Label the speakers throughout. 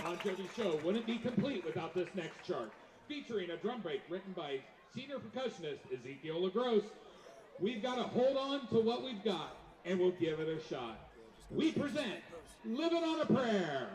Speaker 1: Bon Jovi show wouldn't be complete without this next chart. Featuring a drum break written by senior percussionist Ezekiel LaGrosse. We've got to hold on to what we've got, and we'll give it a shot. We present Living on a Prayer.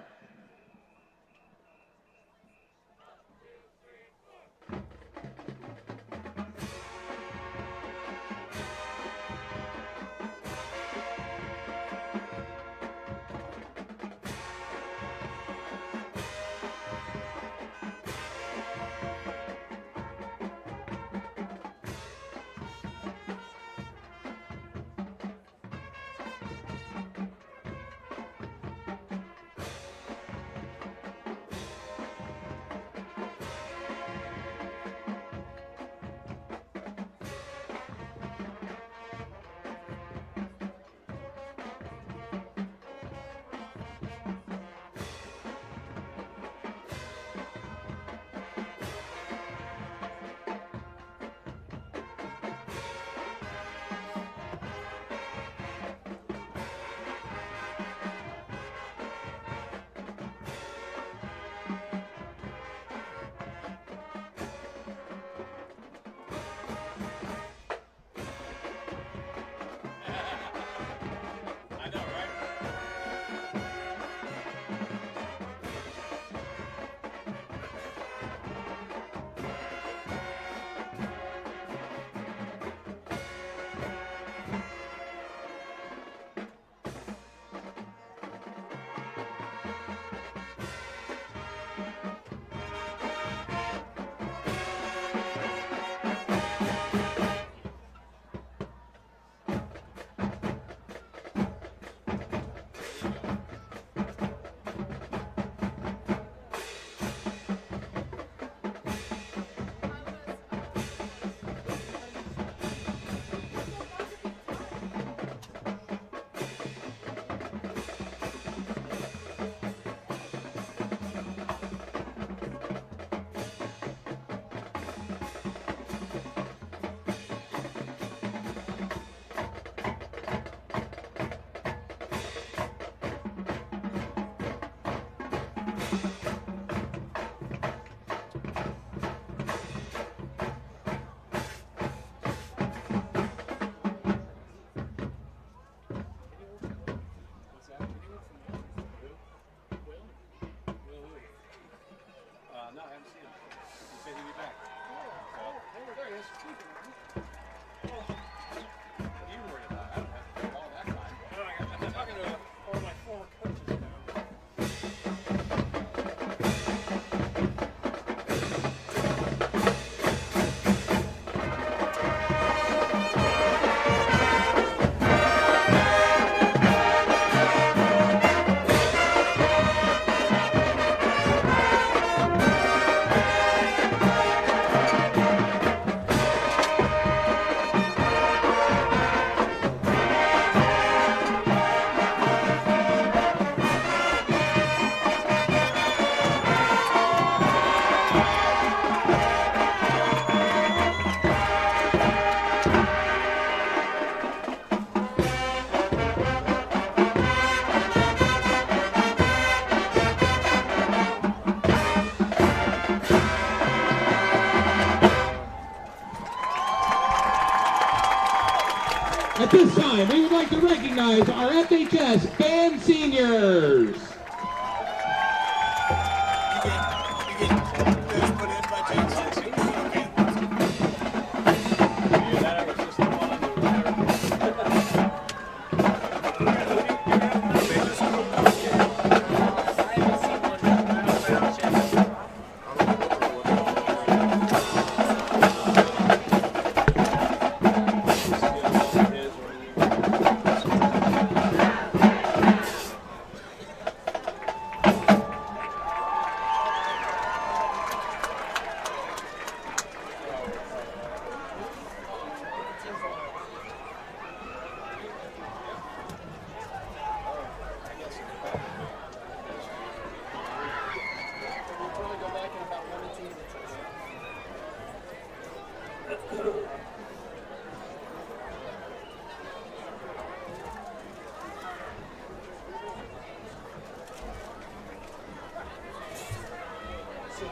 Speaker 1: At this time, we would like to recognize our FHS band seniors.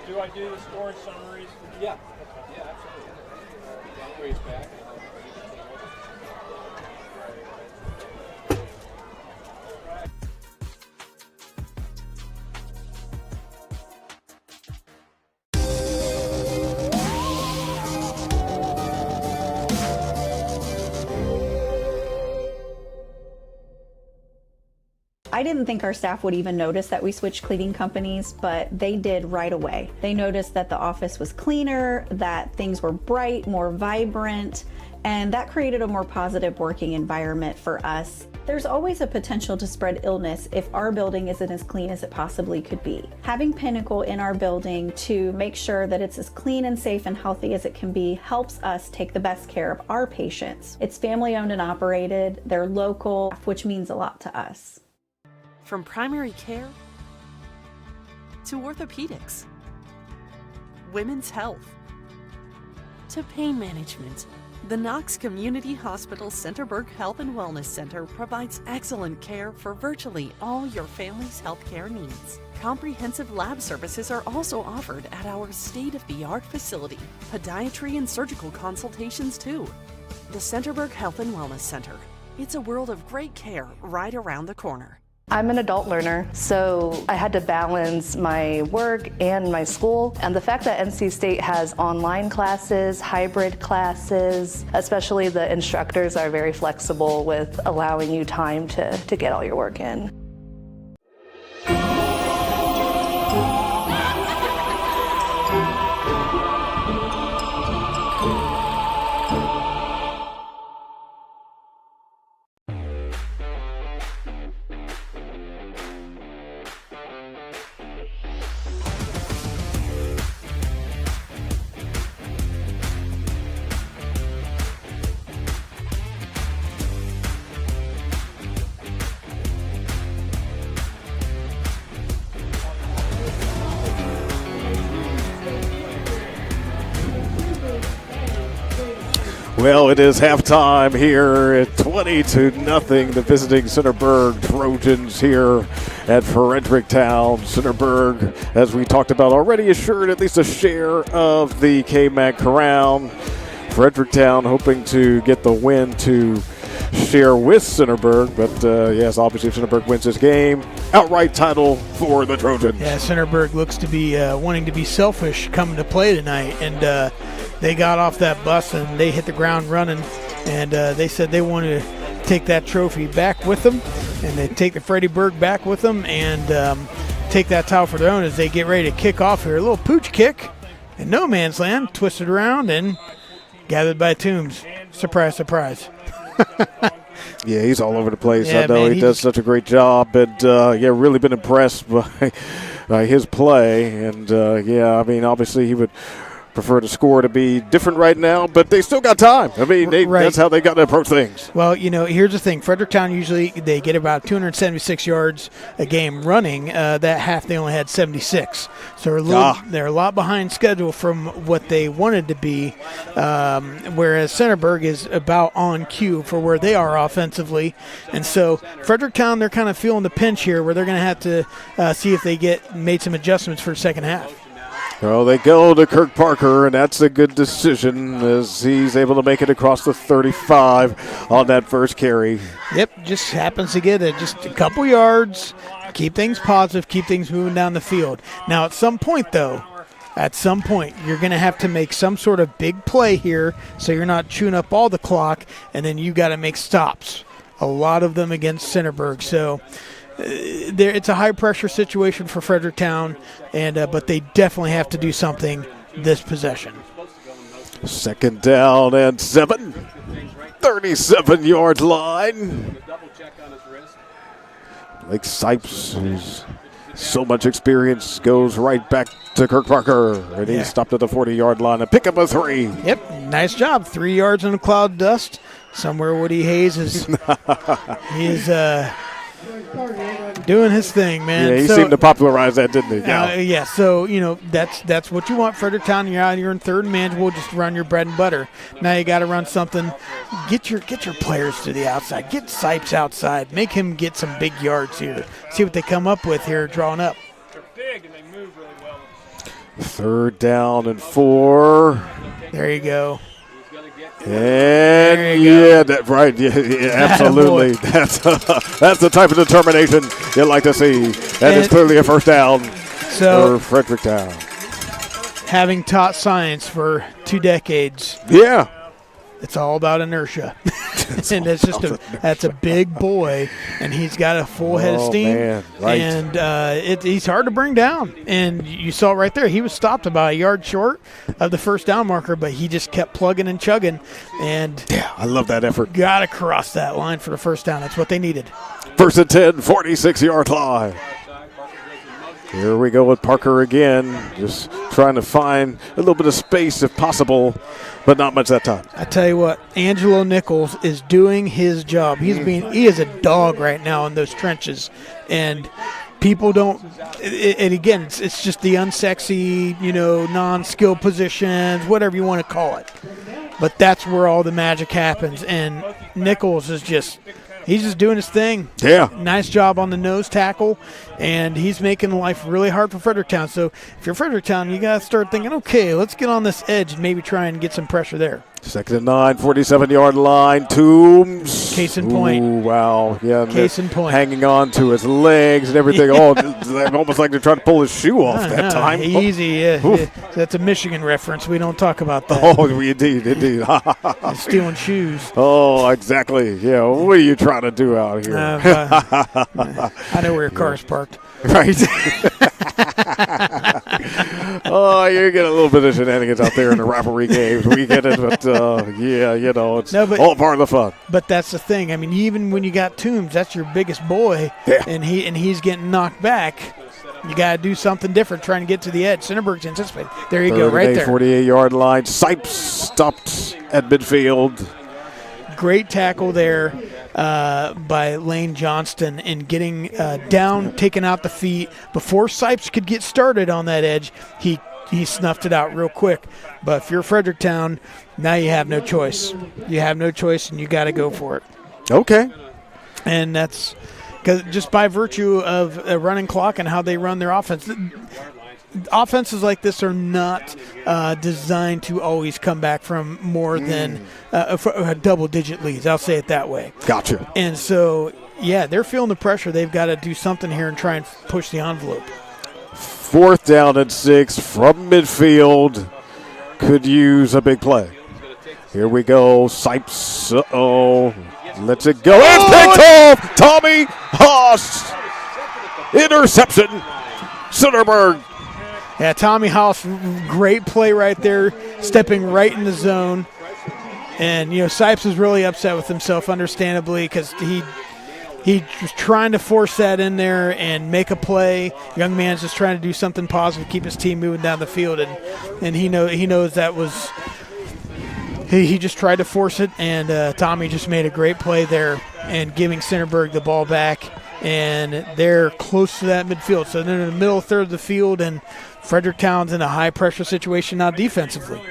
Speaker 2: Do I do the score summaries?
Speaker 3: Yeah. Yeah, absolutely. Ways back.
Speaker 4: I didn't think our staff would even notice that we switched cleaning companies, but they did right away. They noticed that the office was cleaner, that things were bright, more vibrant, and that created a more positive working environment for us. There's always a potential to spread illness if our building isn't as clean as it possibly could be. Having Pinnacle in our building to make sure that it's as clean and safe and healthy as it can be helps us take the best care of our patients. It's family owned and operated, they're local, which means a lot to us.
Speaker 5: From primary care to orthopedics, women's health to pain management, the Knox Community Hospital Centerburg Health and Wellness Center provides excellent care for virtually all your family's healthcare needs. Comprehensive lab services are also offered at our state-of-the-art facility. Podiatry and surgical consultations too. The Centerburg Health and Wellness Center. It's a world of great care right around the corner.
Speaker 6: I'm an adult learner, so I had to balance my work and my school. And the fact that NC State has online classes, hybrid classes, especially the instructors are very flexible with allowing you time to get all your work in.
Speaker 7: Well, it is halftime here at 20-0. The visiting Centerburg Trojans here at Fredericktown. Centerburg, as we talked about already, assured at least a share of the KMAC crown. Fredericktown hoping to get the win to share with Centerburg, but yes, obviously if Centerburg wins this game, outright title for the Trojans.
Speaker 8: Yeah, Centerburg looks to be wanting to be selfish coming to play tonight, and they got off that bus and they hit the ground running, and they said they wanted to take that trophy back with them, and they take the Freddie-burg back with them, and take that title for their own as they get ready to kick off here. A little pooch kick in no man's land, twisted around and gathered by Toombs. Surprise, surprise.
Speaker 7: Yeah, he's all over the place.
Speaker 8: Yeah,
Speaker 7: I know
Speaker 8: man,
Speaker 7: he does such a great job, and yeah, really been impressed by his play. And yeah, I mean, obviously he would prefer the score to be different right now, but they still got time. I mean, that's how they got to approach things.
Speaker 8: Well, you know, here's the thing. Fredericktown usually they get about 276 yards a game running. That half they only had 76. So they're a lot behind schedule from what they wanted to be, whereas Centerburg is about on cue for where they are offensively. And so Fredericktown, they're kind of feeling the pinch here where they're going to have to see if they made some adjustments for the second half.
Speaker 7: Well, they go to Kirk Parker, and that's a good decision as he's able to make it across the 35 on that first carry.
Speaker 8: Yep, just happens to get just a couple yards, keep things positive, keep things moving down the field. Now, at some point, you're going to have to make some sort of big play here so you're not chewing up all the clock, and then you got to make stops, a lot of them against Centerburg. So it's a high-pressure situation for Fredericktown, but they definitely have to do something this possession.
Speaker 7: Second down and 7. 37-yard line. Blake Sipes, who's so much experience, goes right back to Kirk Parker, and he stopped at the 40-yard line and pick up a 3.
Speaker 8: Yep, nice job. 3 yards in a cloud of dust. Somewhere Woody Hayes is doing his thing, man.
Speaker 7: Yeah, he seemed to popularize that, didn't he?
Speaker 8: Yeah. So that's what you want, Fredericktown. You're out here in third and manageable. Just run your bread and butter. Now you got to run something. Get your players to the outside. Get Sipes outside. Make him get some big yards here. See what they come up with here, drawing up.
Speaker 2: They're big and they move really well.
Speaker 7: 3rd down and 4.
Speaker 8: There you go.
Speaker 7: And yeah, right, yeah, absolutely. That's the type of determination you'd like to see. And it's clearly a 1st down for Fredericktown.
Speaker 8: Having taught science for 2 decades.
Speaker 7: Yeah.
Speaker 8: It's all about inertia. And it's just that's a big boy, and he's got a full head of steam.
Speaker 7: Man. Right.
Speaker 8: And he's hard to bring down. And you saw it right there. He was stopped about a yard short of the 1st down marker, but he just kept plugging and chugging. And
Speaker 7: yeah, I love that effort.
Speaker 8: Got to cross that line for the 1st down. That's what they needed.
Speaker 7: 1st and 10, 46-yard line. Here we go with Parker again, just trying to find a little bit of space if possible, but not much that time.
Speaker 8: I tell you what, Angelo Nichols is doing his job. He is a dog right now in those trenches, and people don't. And again, it's just the unsexy, non-skill positions, whatever you want to call it. But that's where all the magic happens, and Nichols is he's just doing his thing.
Speaker 7: Yeah.
Speaker 8: Nice job on the nose tackle, and he's making life really hard for Fredericktown. So if you're Fredericktown, you got to start thinking, okay, let's get on this edge and maybe try and get some pressure there.
Speaker 7: 2nd and 9, 47-yard line. Toombs.
Speaker 8: Case in point.
Speaker 7: Ooh, wow. Yeah.
Speaker 8: Case in point.
Speaker 7: Hanging on to his legs and everything. Almost like they're trying to pull his shoe off that time.
Speaker 8: Easy. Yeah. That's a Michigan reference. We don't talk about that.
Speaker 7: Oh, indeed.
Speaker 8: Stealing shoes.
Speaker 7: Oh, exactly. Yeah. What are you trying to do out here?
Speaker 8: I know where your car's parked.
Speaker 7: Right. Oh, you're getting a little bit of shenanigans out there in the rivalry games. We get it, but it's all part of the fun.
Speaker 8: But that's the thing. I mean, even when you got Toombs, that's your biggest boy, and he's getting knocked back. You got to do something different, trying to get to the edge. Centerburg's anticipating. There you go, right there.
Speaker 7: 48-yard line. Sipes stopped at midfield.
Speaker 8: Great tackle there by Lane Johnston in getting down, taking out the feet. Before Sipes could get started on that edge, he snuffed it out real quick. But if you're Fredericktown, now you have no choice. You have no choice, and you got to go for it.
Speaker 7: Okay.
Speaker 8: And that's because just by virtue of a running clock and how they run their offense. Offenses like this are not designed to always come back from more than double-digit leads. I'll say it that way.
Speaker 7: Gotcha.
Speaker 8: And so, yeah, they're feeling the pressure. They've got to do something here and try and push the envelope.
Speaker 7: 4th down and 6 from midfield. Could use a big play. Here we go. Sipes. Uh-oh. Lets it go. It's picked off. Tommy Haas. Interception. Centerburg.
Speaker 8: Yeah, Tommy Haas, great play right there, stepping right in the zone. And, Sipes was really upset with himself, understandably, because he was trying to force that in there and make a play. Young man's just trying to do something positive, keep his team moving down the field. And he knows that was – he just tried to force it, and Tommy just made a great play there and giving Centerburg the ball back. And they're close to that midfield. So they're in the middle third of the field, and Fredericktown's in a high-pressure situation now defensively.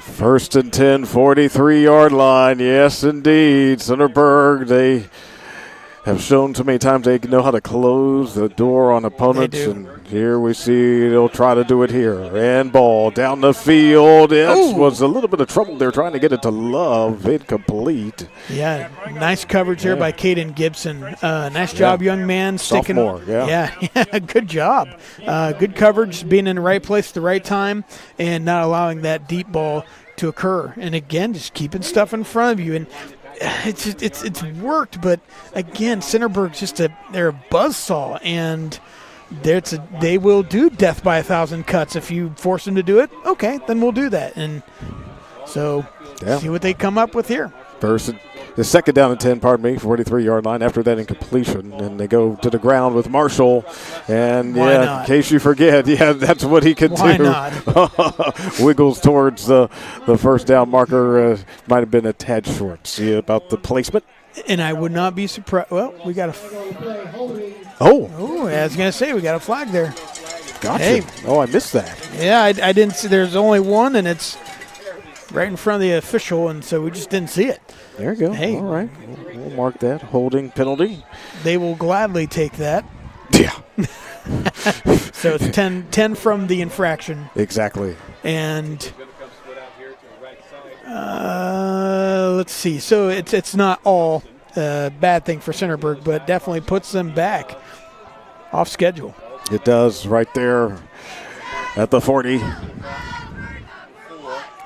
Speaker 7: 1st and 10, 43-yard line. Yes, indeed. Centerburg, they have shown too many times they know how to close the door on opponents. And here we see they'll try to do it here. And ball down the field. It was a little bit of trouble there trying to get it to Love. Incomplete.
Speaker 8: Yeah, nice coverage there by Caden Gibson. Nice job, young man.
Speaker 7: Sophomore,
Speaker 8: yeah, good job. Good coverage, being in the right place at the right time, and not allowing that deep ball to occur. And again, just keeping stuff in front of you. And it's worked, but again, Centerburg's they're a buzzsaw, and they will do death by 1,000 cuts. If you force them to do it, okay, then we'll do that. And so see what they come up with here.
Speaker 7: The 2nd down and 10, 43-yard line. After that incompletion, and they go to the ground with Marshall. And in case you forget, that's what he can do.
Speaker 8: Why not?
Speaker 7: Wiggles towards the 1st down marker. Might have been a tad short. See about the placement.
Speaker 8: And I would not be surprised. Well, we got a. I was gonna say we got a flag there.
Speaker 7: Gotcha.
Speaker 8: Hey.
Speaker 7: I missed that.
Speaker 8: Yeah, I didn't see. There's only one, and it's right in front of the official, and so we just didn't see it.
Speaker 7: There you go.
Speaker 8: Hey.
Speaker 7: All right. We'll mark that holding penalty.
Speaker 8: They will gladly take that.
Speaker 7: Yeah.
Speaker 8: So it's 10 from the infraction.
Speaker 7: Exactly.
Speaker 8: And let's see. So it's not all a bad thing for Centerburg, but definitely puts them back off schedule.
Speaker 7: It does right there at the 40.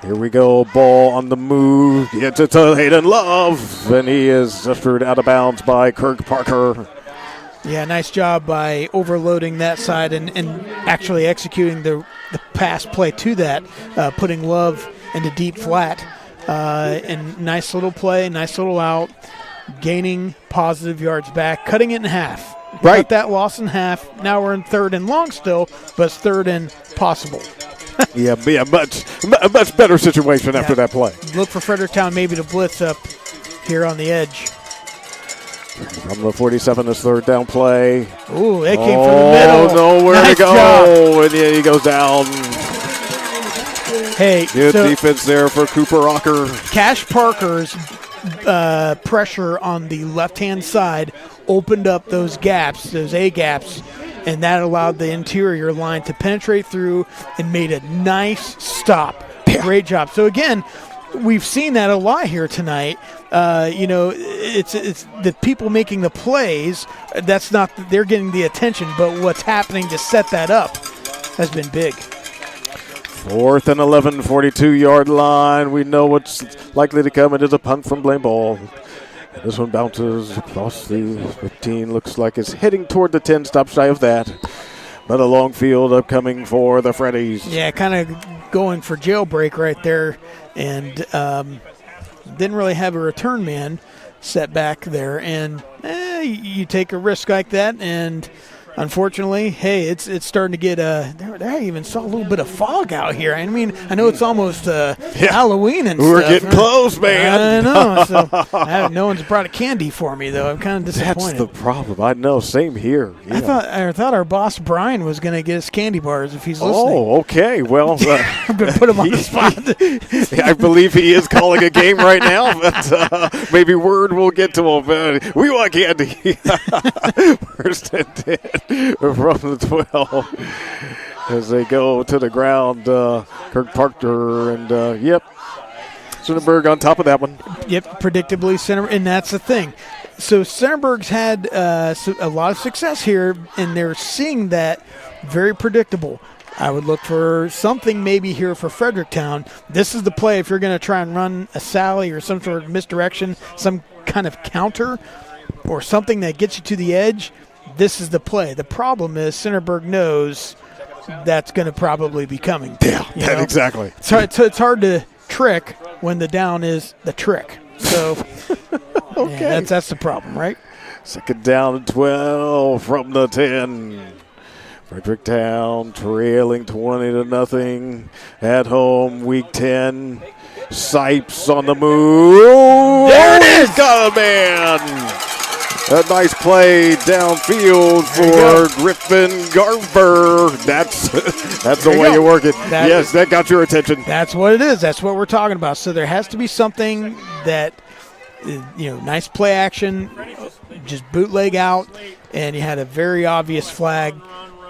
Speaker 7: Here we go, ball on the move. Gets it to Hayden Love, and he is just thrown out of bounds by Kirk Parker.
Speaker 8: Yeah, nice job by overloading that side and actually executing the pass play to that, putting Love into deep flat. And nice little play, nice little out, gaining positive yards back, cutting it in half.
Speaker 7: Right.
Speaker 8: Cut that loss in half. Now we're in 3rd and long still, but it's 3rd and possible.
Speaker 7: Yeah, be a much better situation after that play.
Speaker 8: Look for Fredericktown maybe to blitz up here on the edge.
Speaker 7: From the 47, this 3rd down play.
Speaker 8: Ooh, it came from the middle.
Speaker 7: Nowhere
Speaker 8: nice
Speaker 7: to go.
Speaker 8: Job.
Speaker 7: And yeah, he goes down.
Speaker 8: Hey,
Speaker 7: Good
Speaker 8: so
Speaker 7: defense there for Cooper Rocker.
Speaker 8: Cash Parker's pressure on the left-hand side opened up those gaps, those A gaps, and that allowed the interior line to penetrate through and made a nice stop. Great job. So again, we've seen that a lot here tonight. It's the people making the plays. That's not they're getting the attention, but what's happening to set that up has been big.
Speaker 7: 4th and 11, 42-yard line. We know what's likely to come. It is a punt from Blaine Ball. This one bounces across the 15. Looks like it's heading toward the 10. Stop shy of that. But a long field upcoming for the Freddies.
Speaker 8: Yeah, kind of going for jailbreak right there. And didn't really have a return man set back there. And you take a risk like that, and unfortunately, hey, it's starting to get I even saw a little bit of fog out here. I mean, I know it's almost Halloween and
Speaker 7: We're
Speaker 8: stuff.
Speaker 7: getting close, man.
Speaker 8: I know. So no one's brought a candy for me, though. I'm kind of disappointed.
Speaker 7: That's the problem. I know. Same here. Yeah.
Speaker 8: I thought our boss Brian was going to get us candy bars if he's listening.
Speaker 7: Oh, okay. Well,
Speaker 8: I'm going to put him on the spot.
Speaker 7: I believe he is calling a game right now, but maybe word will get to him. We want candy. 1st and 10. From the 12 as they go to the ground. Kirk Parker and Centerburg on top of that one.
Speaker 8: Yep, predictably Center, and that's the thing. So Centerburg's had a lot of success here, and they're seeing that very predictable. I would look for something maybe here for Fredericktown. This is the play if you're going to try and run a sally or some sort of misdirection, some kind of counter or something that gets you to the edge. This is the play. The problem is Centerburg knows that's going to probably be coming.
Speaker 7: Yeah, exactly.
Speaker 8: It's hard to trick when the down is the trick. So okay, that's the problem, right?
Speaker 7: 2nd down and 12 from the 10. Fredericktown trailing 20-0 at home, week 10. Sipes on the move.
Speaker 8: There it is.
Speaker 7: He's got a man. A nice play downfield for Griffin Garber. That's the way you work it. Yes, that got your attention.
Speaker 8: That's what it is. That's what we're talking about. So there has to be something that, nice play action, just bootleg out, and you had a very obvious foot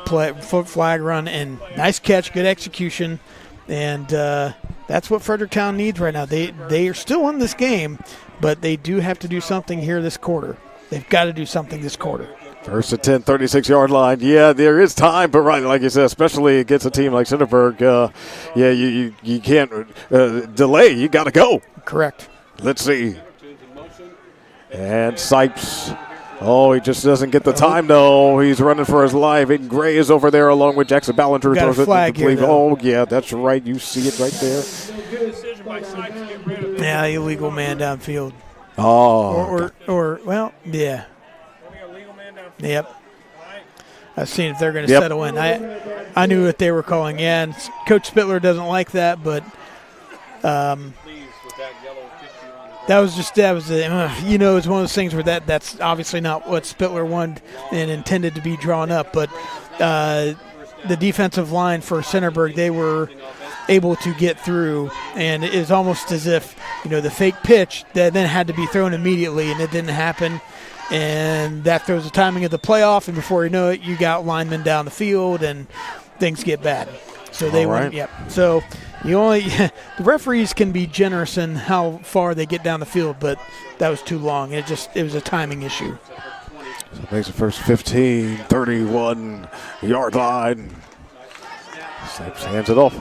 Speaker 8: flag run, and nice catch, good execution, and that's what Fredericktown needs right now. They are still in this game, but they do have to do something here this quarter. They've got to do something this quarter.
Speaker 7: 1st and 10, 36-yard line. Yeah, there is time, but right, like you said, especially against a team like Centerburg, you can't delay. You got to go.
Speaker 8: Correct.
Speaker 7: Let's see. And Sipes. Oh, he just doesn't get the time, though. He's running for his life. Aiden Gray is over there along with Jackson Ballinger.
Speaker 8: Got a flag here,
Speaker 7: oh, yeah, that's right. You see it right there.
Speaker 2: Good decision by Sykes to get rid of it.
Speaker 8: Yeah, illegal man downfield.
Speaker 7: Oh.
Speaker 8: Yeah.
Speaker 2: Illegal man downfield.
Speaker 8: Yep. I've seen if they're going to settle in. I knew what they were calling. Yeah, and Coach Spittler doesn't like that, but it's one of those things where that's obviously not what Spittler wanted and intended to be drawn up. But the defensive line for Centerburg, they were able to get through, and it was almost as if the fake pitch that then had to be thrown immediately, and it didn't happen. and that throws the timing of the playoff, and before you know it, you got linemen down the field, and things get bad. So they went, yep. So you only the referees can be generous in how far they get down the field, but that was too long. It was a timing issue.
Speaker 7: So it makes the first 15, 31-yard line. Sipes hands it off.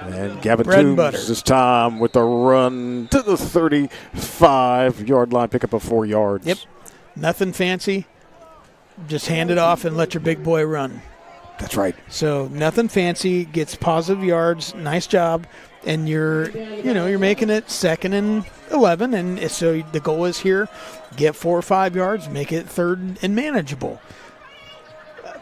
Speaker 7: And Gavin Toombs this time with the run to the 35-yard line, pick up a 4 yards.
Speaker 8: Yep. Nothing fancy. Just hand it off and let your big boy run.
Speaker 7: That's right.
Speaker 8: So nothing fancy, gets positive yards. Nice job. And you're making it 2nd and 11, and so the goal is here, get 4 or 5 yards, make it 3rd and manageable.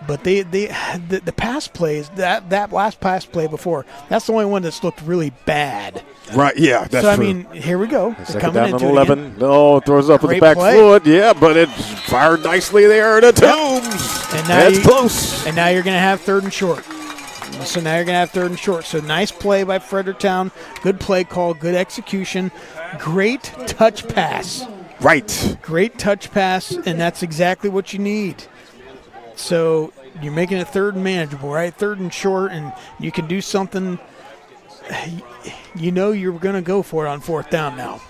Speaker 8: But the pass plays, that last pass play before, that's the only one that's looked really bad.
Speaker 7: Right, yeah, that's
Speaker 8: so,
Speaker 7: true.
Speaker 8: I mean, here we go.
Speaker 7: They're coming down on 11. No, throws up with the back foot. Yeah, but it fired nicely there to Toombs.
Speaker 8: And now
Speaker 7: that's close.
Speaker 8: And now you're going to have 3rd and short. So now you're going to have 3rd and short. So nice play by Fredericktown. Good play call, good execution. Great touch pass.
Speaker 7: Right.
Speaker 8: Great touch pass, and that's exactly what you need. So you're making it 3rd and manageable, right? 3rd and short, and you can do something. You know you're going to go for it on 4th down now.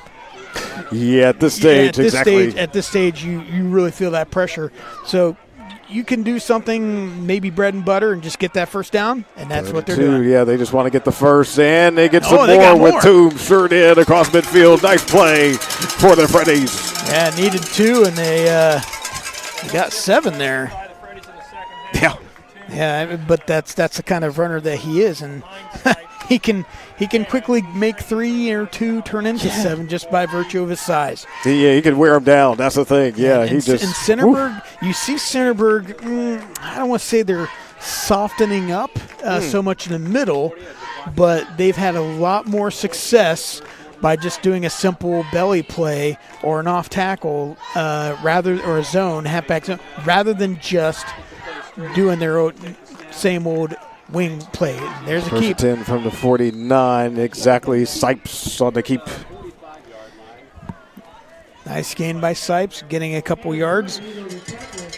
Speaker 7: Yeah, at this stage, exactly.
Speaker 8: At this stage, you really feel that pressure. So you can do something, maybe bread and butter, and just get that 1st down, and that's what they're doing.
Speaker 7: Yeah, they just want to get the 1st, and they get some more with Toombs straight in across midfield. Nice play for the Freddies.
Speaker 8: Yeah, needed 2, and they got 7 there.
Speaker 7: Yeah.
Speaker 8: Yeah, but that's the kind of runner that he is, and he can quickly make 3 or 2 turn into 7 just by virtue of his size.
Speaker 7: Yeah, he can wear him down. That's the thing. Yeah,
Speaker 8: in Centerburg, you see Centerburg. I don't want to say they're softening up so much in the middle, but they've had a lot more success by just doing a simple belly play or an off tackle, or a zone, halfback zone, rather than just doing their same old wing play. There's a keep.
Speaker 7: 10 from the 49. Exactly. Sipes on the keep.
Speaker 8: Nice gain by Sipes, getting a couple yards.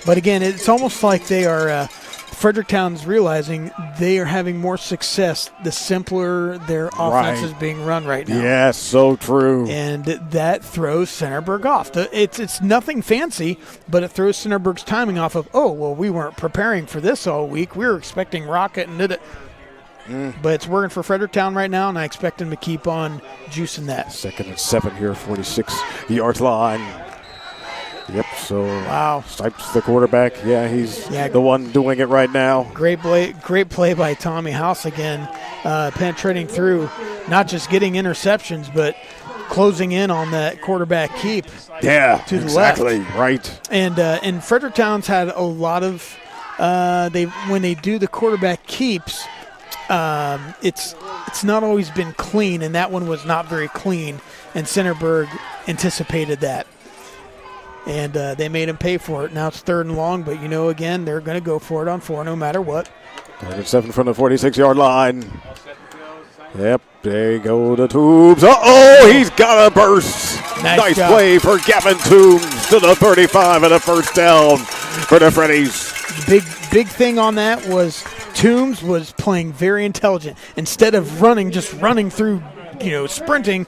Speaker 8: But again, it's almost like they are Fredericktown's realizing they are having more success the simpler their offense is being run right now.
Speaker 7: Yes, so true.
Speaker 8: And that throws Centerburg off. It's nothing fancy, but it throws Centerburg's timing off of, we weren't preparing for this all week. We were expecting rocket and did it. But it's working for Fredericktown right now, and I expect them to keep on juicing that.
Speaker 7: 2nd and 7 here, 46-yard line. Yep, so Sipes, the quarterback, he's the one doing it right now.
Speaker 8: Great play by Tommy House again, penetrating through, not just getting interceptions, but closing in on that quarterback keep.
Speaker 7: Yeah,
Speaker 8: to the
Speaker 7: exactly,
Speaker 8: left.
Speaker 7: Right.
Speaker 8: And Fredericktown's had a lot of when they do the quarterback keeps, it's not always been clean, and that one was not very clean, and Centerburg anticipated that. And they made him pay for it. Now it's 3rd and long, but again, they're going to go for it on 4 no matter what.
Speaker 7: 3rd and 7 from the 46-yard line. Yep, there you go to Toombs. He's got a burst. Nice play for Gavin Toombs to the 35 and a 1st down for the Freddies.
Speaker 8: Big thing on that was Toombs was playing very intelligent. Instead of just running through, sprinting,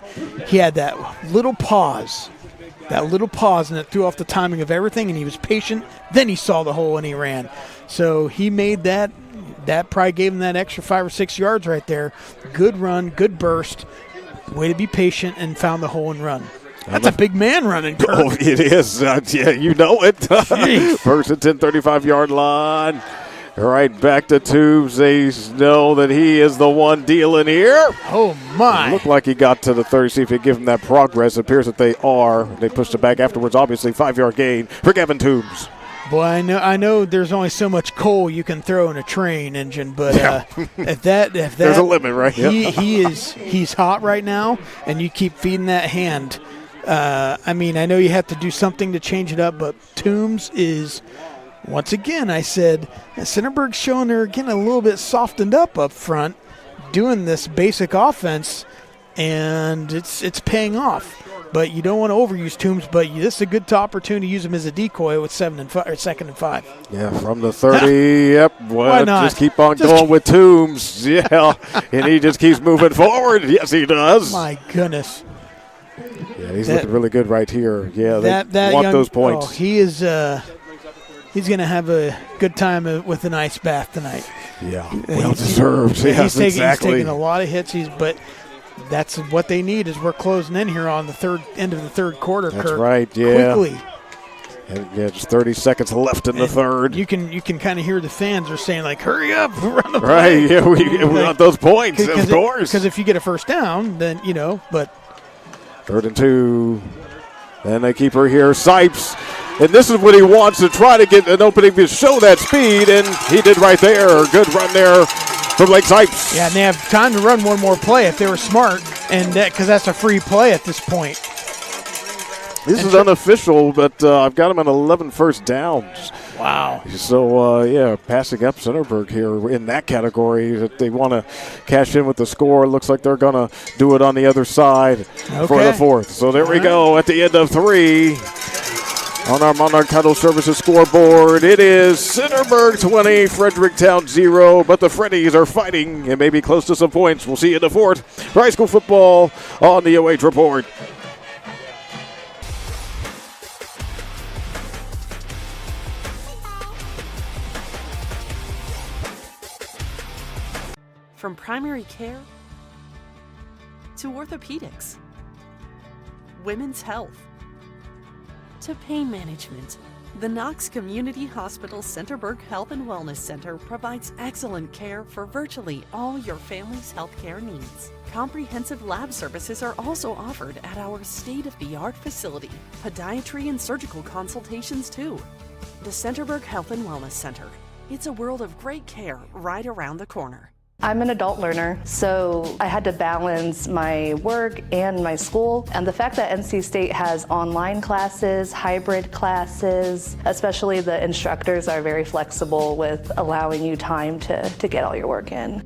Speaker 8: he had that little pause. And it threw off the timing of everything, and he was patient. Then he saw the hole, and he ran. So he made that probably gave him that extra 5 or 6 yards right there. Good run, good burst. Way to be patient and found the hole and run. That's a big man running, Kurt.
Speaker 7: Oh, it is. You know it. 1st and 10, 35-yard line. Right back to Toombs. They know that he is the one dealing here.
Speaker 8: Oh, my.
Speaker 7: It looked like he got to the 30. See if he give him that progress. It appears that they are. They pushed it back afterwards. Obviously, 5-yard gain for Gavin Toombs.
Speaker 8: Boy, I know there's only so much coal you can throw in a train engine, but if that
Speaker 7: there's a limit, right?
Speaker 8: He's hot right now, and you keep feeding that hand. I know you have to do something to change it up, but Toombs is, once again, I said, Centerburg's showing they're getting a little bit softened up front, doing this basic offense, and it's paying off. but you don't want to overuse Toombs. But this is a good opportunity to use him as a decoy with 2nd and 5.
Speaker 7: Yeah, from the 30. Yep. Well,
Speaker 8: Why not?
Speaker 7: Just keep on going with Toombs. Yeah, and he just keeps moving forward. Yes, he does.
Speaker 8: My goodness.
Speaker 7: Yeah, he's looking really good right here. Yeah, they want
Speaker 8: young,
Speaker 7: those points.
Speaker 8: Oh, he is. He's going to have a good time with an ice bath tonight.
Speaker 7: Yeah, well deserved. Yes,
Speaker 8: he's
Speaker 7: exactly.
Speaker 8: taking a lot of hits. But that's what they need as we're closing in here on the end of the third quarter.
Speaker 7: That's
Speaker 8: Kirk.
Speaker 7: right. Yeah.
Speaker 8: Quickly.
Speaker 7: And yeah, just 30 seconds left in the third.
Speaker 8: You can kind of hear the fans are saying like, "Hurry up, run the play."
Speaker 7: Right. Yeah, we want those points, of course.
Speaker 8: Because if you get a first down, then But
Speaker 7: 3rd and 2. And they keep her here. Sipes. And this is what he wants to try to get an opening to show that speed, and he did right there. Good run there from Blake Sipes.
Speaker 8: Yeah, and they have time to run one more play if they were smart, and because that's a free play at this point.
Speaker 7: This is unofficial, but I've got him on 11 first downs.
Speaker 8: Wow.
Speaker 7: So, passing up Centerburg here in that category. That they want to cash in with the score. It looks like they're going to do it on the other side for the 4th. So there we go at the end of 3. On our Monarch Title Services scoreboard, it is Centerburg 20, Fredericktown 0, but the Freddies are fighting and maybe close to some points. We'll see you in the 4th. For high school football on the OH Report.
Speaker 5: From primary care to orthopedics, women's health, to pain management, the Knox Community Hospital Centerburg Health and Wellness Center provides excellent care for virtually all your family's healthcare needs. Comprehensive lab services are also offered at our state-of-the-art facility. Podiatry and surgical consultations too. The Centerburg Health and Wellness Center. It's a world of great care right around the corner.
Speaker 6: I'm an adult learner, so I had to balance my work and my school. And the fact that NC State has online classes, hybrid classes, especially the instructors are very flexible with allowing you time to get all your work in.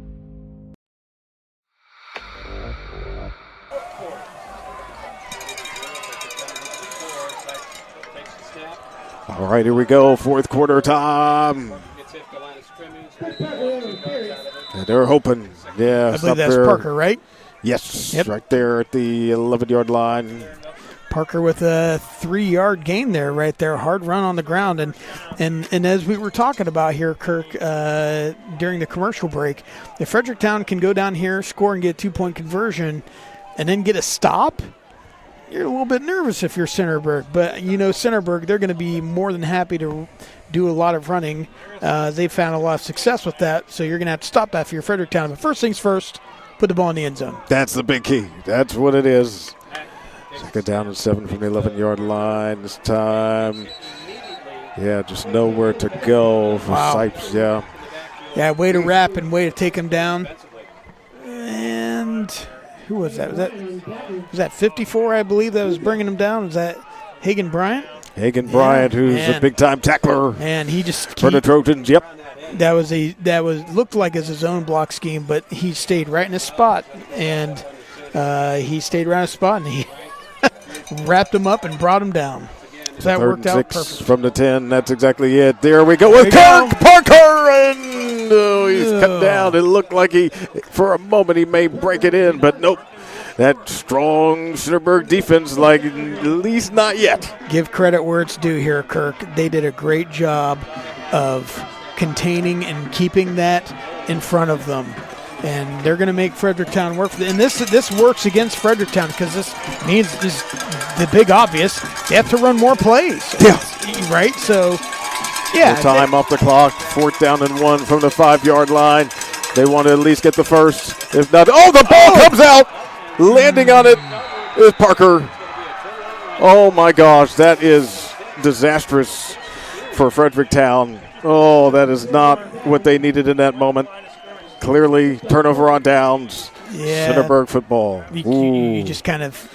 Speaker 7: All right, here we go. 4th quarter time. And they're hoping. Yeah,
Speaker 8: I believe that's Parker, right?
Speaker 7: Yes,
Speaker 8: yep.
Speaker 7: Right there at the 11-yard line.
Speaker 8: Parker with a 3-yard gain there, right there. Hard run on the ground. And as we were talking about here, Kirk, during the commercial break, if Fredericktown can go down here, score and get a 2-point conversion, and then get a stop, you're a little bit nervous if you're Centerburg. But, Centerburg, they're going to be more than happy to do a lot of running. They've found a lot of success with that, so you're going to have to stop that for your Fredericktown. But first things first, put the ball in the end zone.
Speaker 7: That's the big key. That's what it is. 2nd down and 7 from the 11-yard line this time. Yeah, just nowhere to go for Sipes, yeah.
Speaker 8: Yeah, way to wrap and way to take him down. And who was that? Was that 54, I believe, that was bringing him down? Was that Hagan Bryant?
Speaker 7: Hagan Bryant, who's a big-time tackler.
Speaker 8: And he just
Speaker 7: for the Trojans, yep.
Speaker 8: That looked like it's his own block scheme, but he stayed right in his spot, and he stayed right in his spot, and he wrapped him up and brought him down. So that worked out perfect.
Speaker 7: From the 10, that's exactly it. There we go with Parker, and he's cut down. It looked like for a moment, he may break it in, but nope. That strong Centerburg defense, at least not yet.
Speaker 8: Give credit where it's due here, Kirk. They did a great job of containing and keeping that in front of them. And they're going to make Fredericktown work for it. And this works against Fredericktown because this means the big obvious. They have to run more plays.
Speaker 7: Yeah.
Speaker 8: Right? So, yeah.
Speaker 7: No time off the clock. 4th down and 1 from the 5-yard line. They want to at least get the first. If not, the ball comes out. Landing on it is Parker. Oh, my gosh. That is disastrous for Fredericktown. Oh, that is not what they needed in that moment. Clearly, turnover on downs.
Speaker 8: Yeah.
Speaker 7: Centerburg football.
Speaker 8: You just kind of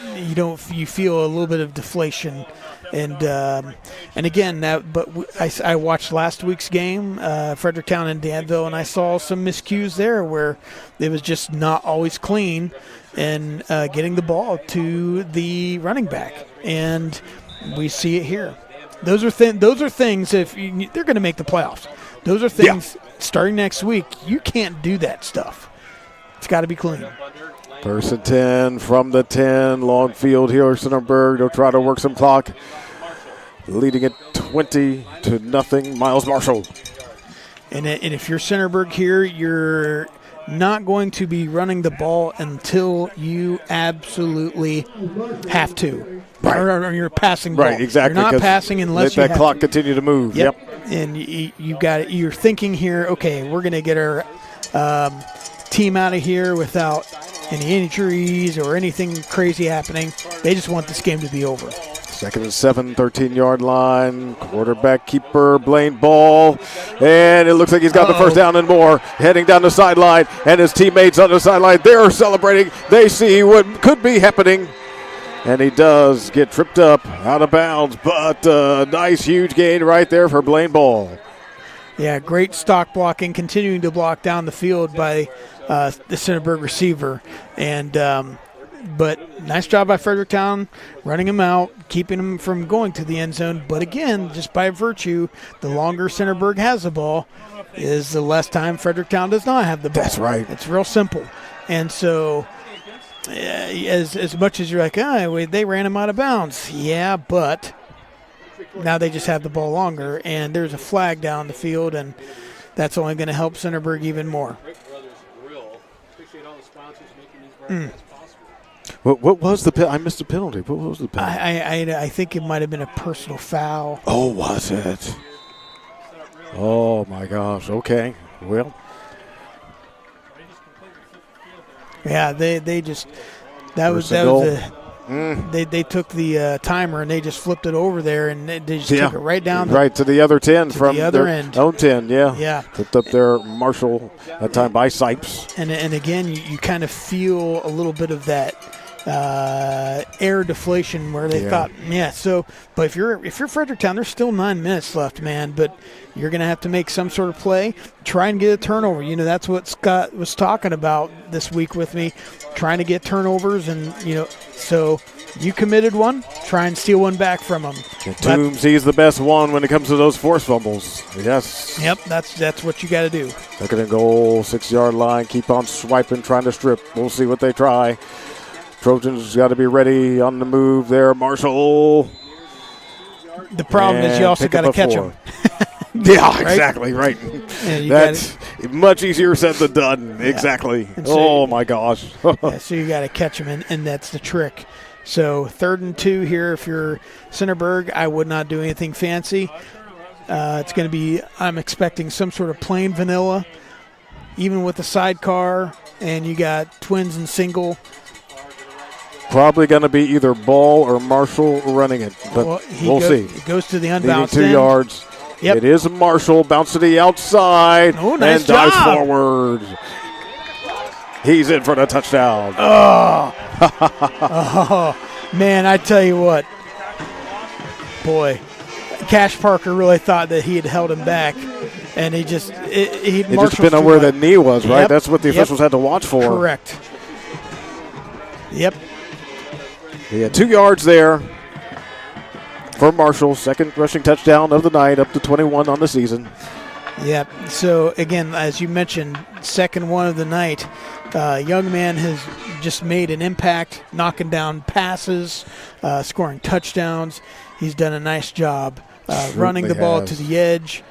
Speaker 8: you feel a little bit of deflation And again, I watched last week's game, Fredericktown and Danville, and I saw some miscues there where it was just not always clean and getting the ball to the running back. And we see it here. Those are things, they're going to make the playoffs. Those are things starting next week, you can't do that stuff. It's got to be clean.
Speaker 7: 1st and 10 from the 10. Long field here, Centerburg. They'll try to work some clock. Leading it 20-0. Miles Marshall.
Speaker 8: And if you're Centerburg here, you're not going to be running the ball until you absolutely have to.
Speaker 7: Right.
Speaker 8: Or you're passing ball.
Speaker 7: Right, exactly.
Speaker 8: You're not passing unless you
Speaker 7: let that
Speaker 8: have
Speaker 7: clock
Speaker 8: to.
Speaker 7: continue to move. Yep.
Speaker 8: And you're thinking here, okay, we're going to get our team out of here without any injuries or anything crazy happening. They just want this game to be over.
Speaker 7: 2nd and 7, 13-yard line. Quarterback keeper, Blaine Ball. And it looks like he's got the first down and more. Heading down the sideline. And his teammates on the sideline, they're celebrating. They see what could be happening. And he does get tripped up out of bounds. But nice, huge gain right there for Blaine Ball.
Speaker 8: Yeah, great stock blocking, continuing to block down the field by the Centerburg receiver. And but nice job by Fredericktown running him out, keeping him from going to the end zone. But again, just by virtue, the longer Centerburg has the ball is the less time Fredericktown does not have the ball.
Speaker 7: That's right.
Speaker 8: It's real simple. And so as much as you're like, they ran him out of bounds. Yeah, but now they just have the ball longer, and there's a flag down the field, and that's only going to help Centerburg even more.
Speaker 7: What was the I missed the penalty. What was the penalty?
Speaker 8: I think it might have been a personal foul.
Speaker 7: Oh, was it? Oh, my gosh. Okay. Well.
Speaker 8: Yeah, they just that was they took the timer and they just flipped it over there and they just took it right down
Speaker 7: to the other 10 from
Speaker 8: the other
Speaker 7: their
Speaker 8: end.
Speaker 7: own 10.
Speaker 8: Yeah.
Speaker 7: Picked up their Marshall that time by Sipes.
Speaker 8: And again, you kind of feel a little bit of that air deflation where they thought, so, but if you're Fredericktown, there's still 9 minutes left, man, but you're going to have to make some sort of play, try and get a turnover. You know, that's what Scott was talking about this week with me, trying to get turnovers, and, so you committed one, try and steal one back from them.
Speaker 7: Toombs, he's the best one when it comes to those forced fumbles. Yes.
Speaker 8: Yep, that's what you got to do.
Speaker 7: 2nd and goal, 6-yard line, keep on swiping, trying to strip. We'll see what they try. Trojans got to be ready on the move there. Marshall.
Speaker 8: The problem is you also got to catch them.
Speaker 7: Yeah, right? Exactly, right. That's much easier said than done. Yeah. Exactly. So, my gosh.
Speaker 8: So you got to catch them, and that's the trick. So 3rd and 2 here. If you're Centerburg, I would not do anything fancy. It's going to be, I'm expecting some sort of plain vanilla, even with the sidecar, and you got twins and single.
Speaker 7: Probably going to be either Ball or Marshall running it, but we'll see.
Speaker 8: It goes to the unbounced
Speaker 7: 2 yards. Yep. It is Marshall. Bounce to the outside.
Speaker 8: Oh, nice
Speaker 7: and
Speaker 8: job.
Speaker 7: Dives forward. He's in for the touchdown.
Speaker 8: Man, I tell you what. Boy, Cash Parker really thought that he had held him back, and he just
Speaker 7: it just been on where the knee was, right?
Speaker 8: Yep.
Speaker 7: That's what the officials had to watch for.
Speaker 8: Correct. Yep.
Speaker 7: He had 2 yards there for Marshall. 2nd rushing touchdown of the night, up to 21 on the season.
Speaker 8: Yep. So, again, as you mentioned, 2nd one of the night. Young man has just made an impact, knocking down passes, scoring touchdowns. He's done a nice job running the ball to the edge.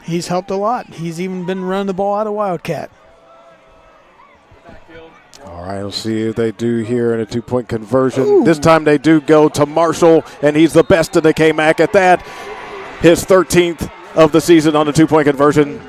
Speaker 8: He's helped a lot. He's even been running the ball out of Wildcat.
Speaker 7: All right, we'll see if they do here in a 2-point conversion. Ooh. This time they do go to Marshall, and he's the best in the KMAC at that. His 13th of the season on a 2-point conversion.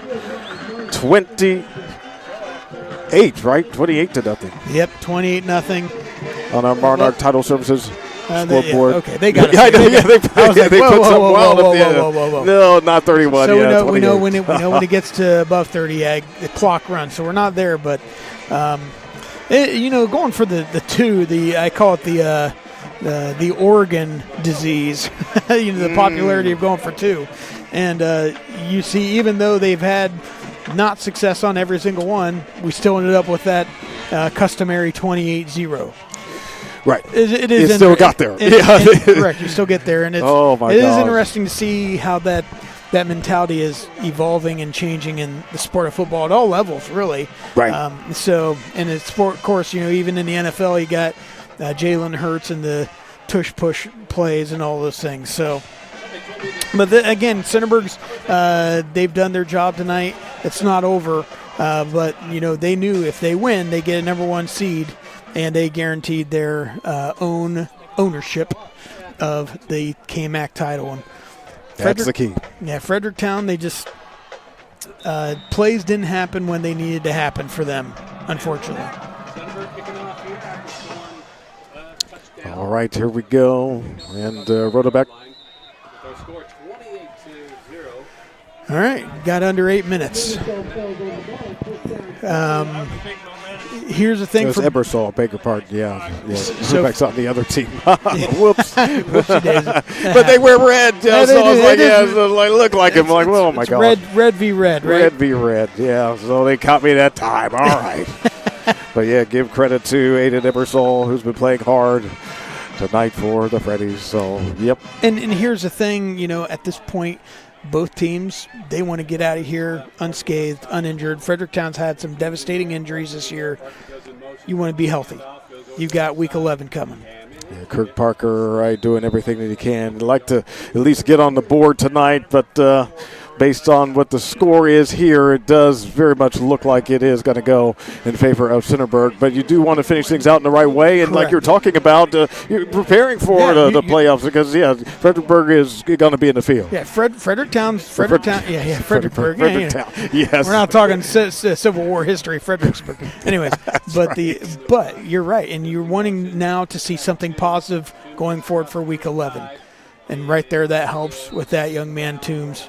Speaker 7: 28, right? 28-0.
Speaker 8: Yep, 28-0
Speaker 7: on our Monarch Title Services scoreboard.
Speaker 8: Okay, they got it.
Speaker 7: They put some wild at the end. No, not 31.
Speaker 8: So we know when it gets to above 30, the clock runs. So we're not there, but going for the 2, I call it the the Oregon disease, the popularity of going for 2. And you see, even though they've had not success on every single one, we still ended up with that customary 28-0.
Speaker 7: Right.
Speaker 8: It is
Speaker 7: still got there.
Speaker 8: Correct. You still get there. And it is interesting to see how that mentality is evolving and changing in the sport of football at all levels, really.
Speaker 7: Right.
Speaker 8: So in the sport, of course, even in the NFL, you got Jalen Hurts and the tush-push plays and all those things. So, but again, Centerburg's, they've done their job tonight. It's not over. But, they knew if they win, they get a number 1 seed, and they guaranteed their own ownership of the KMAC title. And
Speaker 7: that's the key.
Speaker 8: Yeah, Fredericktown, they just plays didn't happen when they needed to happen for them, unfortunately.
Speaker 7: All right, here we go. And Rotoback.
Speaker 8: All right, got under 8 minutes. Here's the thing.
Speaker 7: It was Ebersol, Baker Park, yeah.
Speaker 8: So
Speaker 7: Rotoback's on the other team. Whoops.
Speaker 8: Whoopsie daisy.
Speaker 7: But they wear red.
Speaker 8: Yeah,
Speaker 7: So I was like,
Speaker 8: do.
Speaker 7: they look like him. Like, oh, my God.
Speaker 8: Red v. red, right?
Speaker 7: Red v. red, yeah. So they caught me that time. All right. But, yeah, give credit to Aiden Ebersol, who's been playing hard tonight for the Freddies. So, yep.
Speaker 8: And here's the thing, at this point, both teams, they want to get out of here unscathed, uninjured. Fredericktown's had some devastating injuries this year. You want to be healthy. You've got Week 11 coming.
Speaker 7: Yeah, Kirk Parker doing everything that he can. I'd like to at least get on the board tonight, but based on what the score is here, it does very much look like it is going to go in favor of Centerburg. But you do want to finish things out in the right way. And
Speaker 8: Correct.
Speaker 7: Like you're talking about, you're preparing for the playoffs because, Frederickburg is going to be in the field.
Speaker 8: Yeah, Fredericktown. Frederickburg.
Speaker 7: Fredericktown, yes.
Speaker 8: We're not talking Civil War history, Fredericksburg. Anyways, but you're right. And you're wanting now to see something positive going forward for Week 11. And right there, that helps with that young man, Toombs.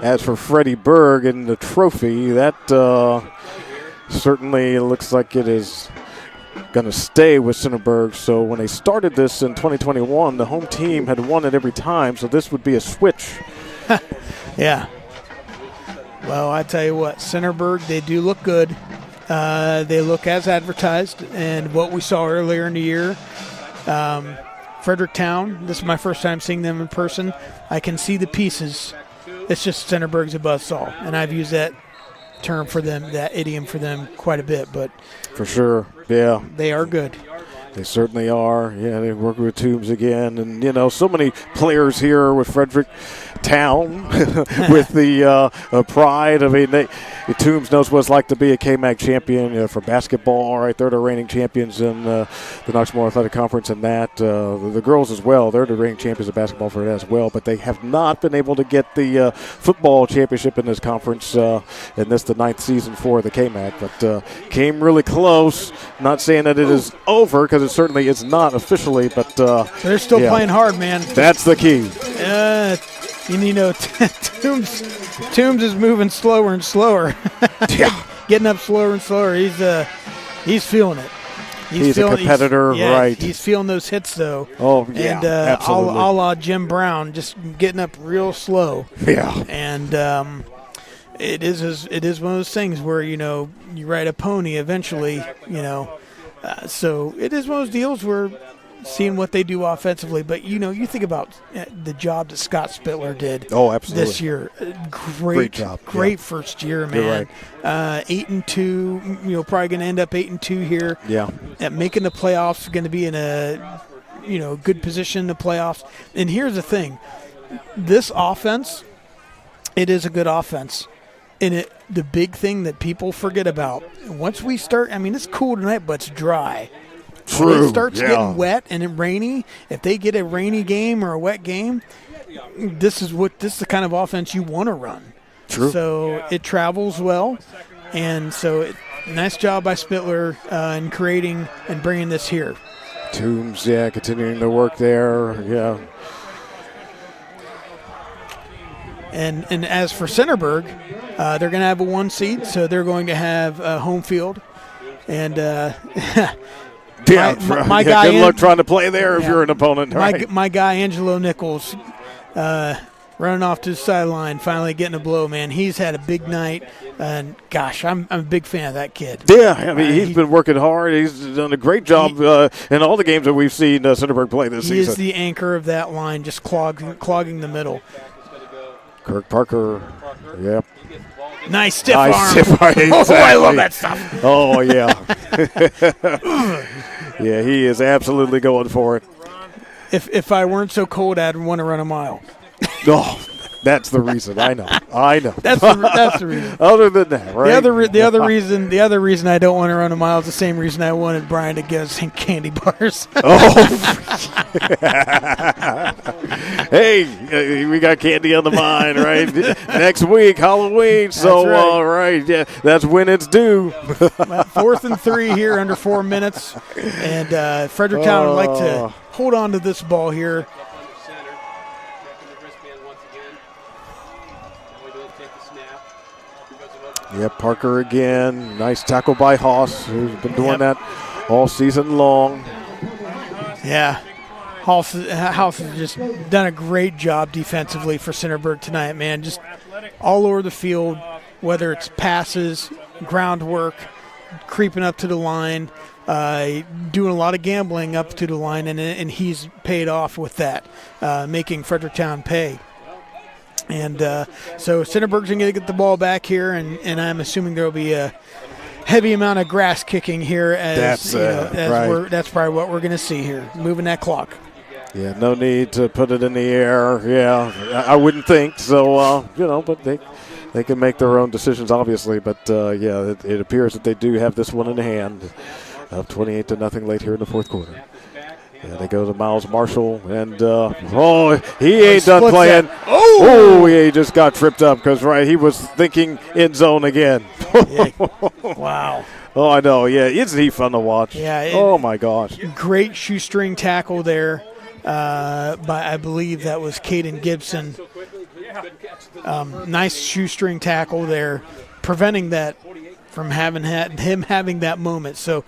Speaker 7: As for Freddie-burg and the trophy, that certainly looks like it is going to stay with Centerburg. So when they started this in 2021, the home team had won it every time, so this would be a switch.
Speaker 8: Yeah. Well, I tell you what, Centerburg, they do look good. They look as advertised, and what we saw earlier in the year. Fredericktown, this is my first time seeing them in person. I can see the pieces. It's just Centerburg's a buzzsaw, and I've used that term for them, that idiom for them quite a bit. But
Speaker 7: for sure, yeah.
Speaker 8: They are good.
Speaker 7: They certainly are. Yeah, they work with Toombs again. And, so many players here with Fredericktown with the pride. I mean, Toombs knows what it's like to be a KMAC champion for basketball, right? They're the reigning champions in the Knox Athletic Conference and that. The girls as well, they're the reigning champions of basketball for that as well. But they have not been able to get the football championship in this conference. And this the 9th season for the KMAC. But came really close. Not saying that it is over because it certainly is not officially. But
Speaker 8: they're still playing hard, man.
Speaker 7: That's the key.
Speaker 8: Toombs is moving slower and slower.
Speaker 7: Yeah.
Speaker 8: Getting up slower and slower. He's feeling it.
Speaker 7: He's a competitor, right.
Speaker 8: He's feeling those hits, though.
Speaker 7: Oh, yeah,
Speaker 8: and,
Speaker 7: absolutely.
Speaker 8: A la Jim Brown, just getting up real slow.
Speaker 7: Yeah.
Speaker 8: And it is one of those things where, you ride a pony eventually, so it is one of those deals where seeing what they do offensively. But, you think about the job that Scott Spittler did this year. Great job. Great first year, man.
Speaker 7: You're right.
Speaker 8: 8-2, probably going to end up 8-2 here.
Speaker 7: Yeah.
Speaker 8: At making the playoffs, going to be in a, good position in the playoffs. And here's the thing. This offense, it is a good offense. And the big thing that people forget about, once we start, it's cool tonight, but it's dry.
Speaker 7: True.
Speaker 8: When it starts getting wet and rainy, if they get a rainy game or a wet game, this is the kind of offense you want to run.
Speaker 7: True.
Speaker 8: So it travels well, and so nice job by Spittler in creating and bringing this here.
Speaker 7: Toombs, continuing to work there, yeah.
Speaker 8: And as for Centerburg, they're going to have a 1 seed, so they're going to have home field. And
Speaker 7: Yeah,
Speaker 8: my guy.
Speaker 7: Good luck trying to play there if you're an opponent. Right?
Speaker 8: My guy Angelo Nichols, running off to the sideline, finally getting a blow. Man, he's had a big night, and gosh, I'm a big fan of that kid.
Speaker 7: Yeah, I mean he's been working hard. He's done a great job in all the games that we've seen Centerburg play this season.
Speaker 8: He is the anchor of that line, just clogging the middle.
Speaker 7: Kirk Parker, yep.
Speaker 8: Nice stiff arm.
Speaker 7: Exactly.
Speaker 8: Oh, I love that stuff.
Speaker 7: Oh, yeah. Yeah, he is absolutely going for it.
Speaker 8: If I weren't so cold, I'd want to run a mile.
Speaker 7: Oh, that's the reason. I know.
Speaker 8: That's the reason.
Speaker 7: Other than that, right?
Speaker 8: The other reason I don't want to run a mile is the same reason I wanted Brian to get us candy bars.
Speaker 7: Hey, we got candy on the mind, right? Next week, Halloween. So,
Speaker 8: right.
Speaker 7: Yeah, that's when it's due.
Speaker 8: 4th and 3 here, under 4 minutes, and Fredericktown would like to hold on to this ball here.
Speaker 7: Yeah, Parker again. Nice tackle by Haas, who's been doing that all season long.
Speaker 8: Yeah. Haas has just done a great job defensively for Centerburg tonight, man. Just all over the field, whether it's passes, groundwork, creeping up to the line, doing a lot of gambling up to the line, and he's paid off with that, making Fredericktown pay. And so Centerburg's going to get the ball back here, and I'm assuming there will be a heavy amount of grass kicking here. That's probably what we're going to see here, moving that clock.
Speaker 7: Yeah, no need to put it in the air. Yeah, I wouldn't think so. But they can make their own decisions, obviously. But it appears that they do have this one in hand, up 28-0 late here in the fourth quarter. Yeah, they go to Miles Marshall, and he ain't done playing. He just got tripped up because he was thinking end zone again.
Speaker 8: Wow.
Speaker 7: Oh, I know. Yeah, isn't he fun to watch?
Speaker 8: Yeah.
Speaker 7: Oh my gosh.
Speaker 8: Great shoestring tackle there. I believe that was Caden Gibson. Nice shoestring tackle there, preventing that from having that moment. So,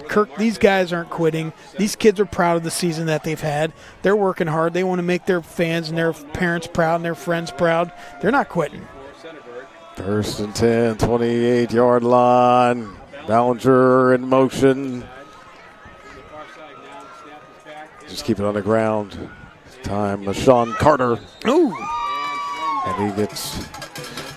Speaker 8: Kirk, these guys aren't quitting. These kids are proud of the season that they've had. They're working hard. They want to make their fans and their parents proud and their friends proud. They're not quitting.
Speaker 7: 1st and 10, 28-yard line. Ballinger in motion. Just keep it on the ground. Time, Sean Carter.
Speaker 8: Ooh.
Speaker 7: And he gets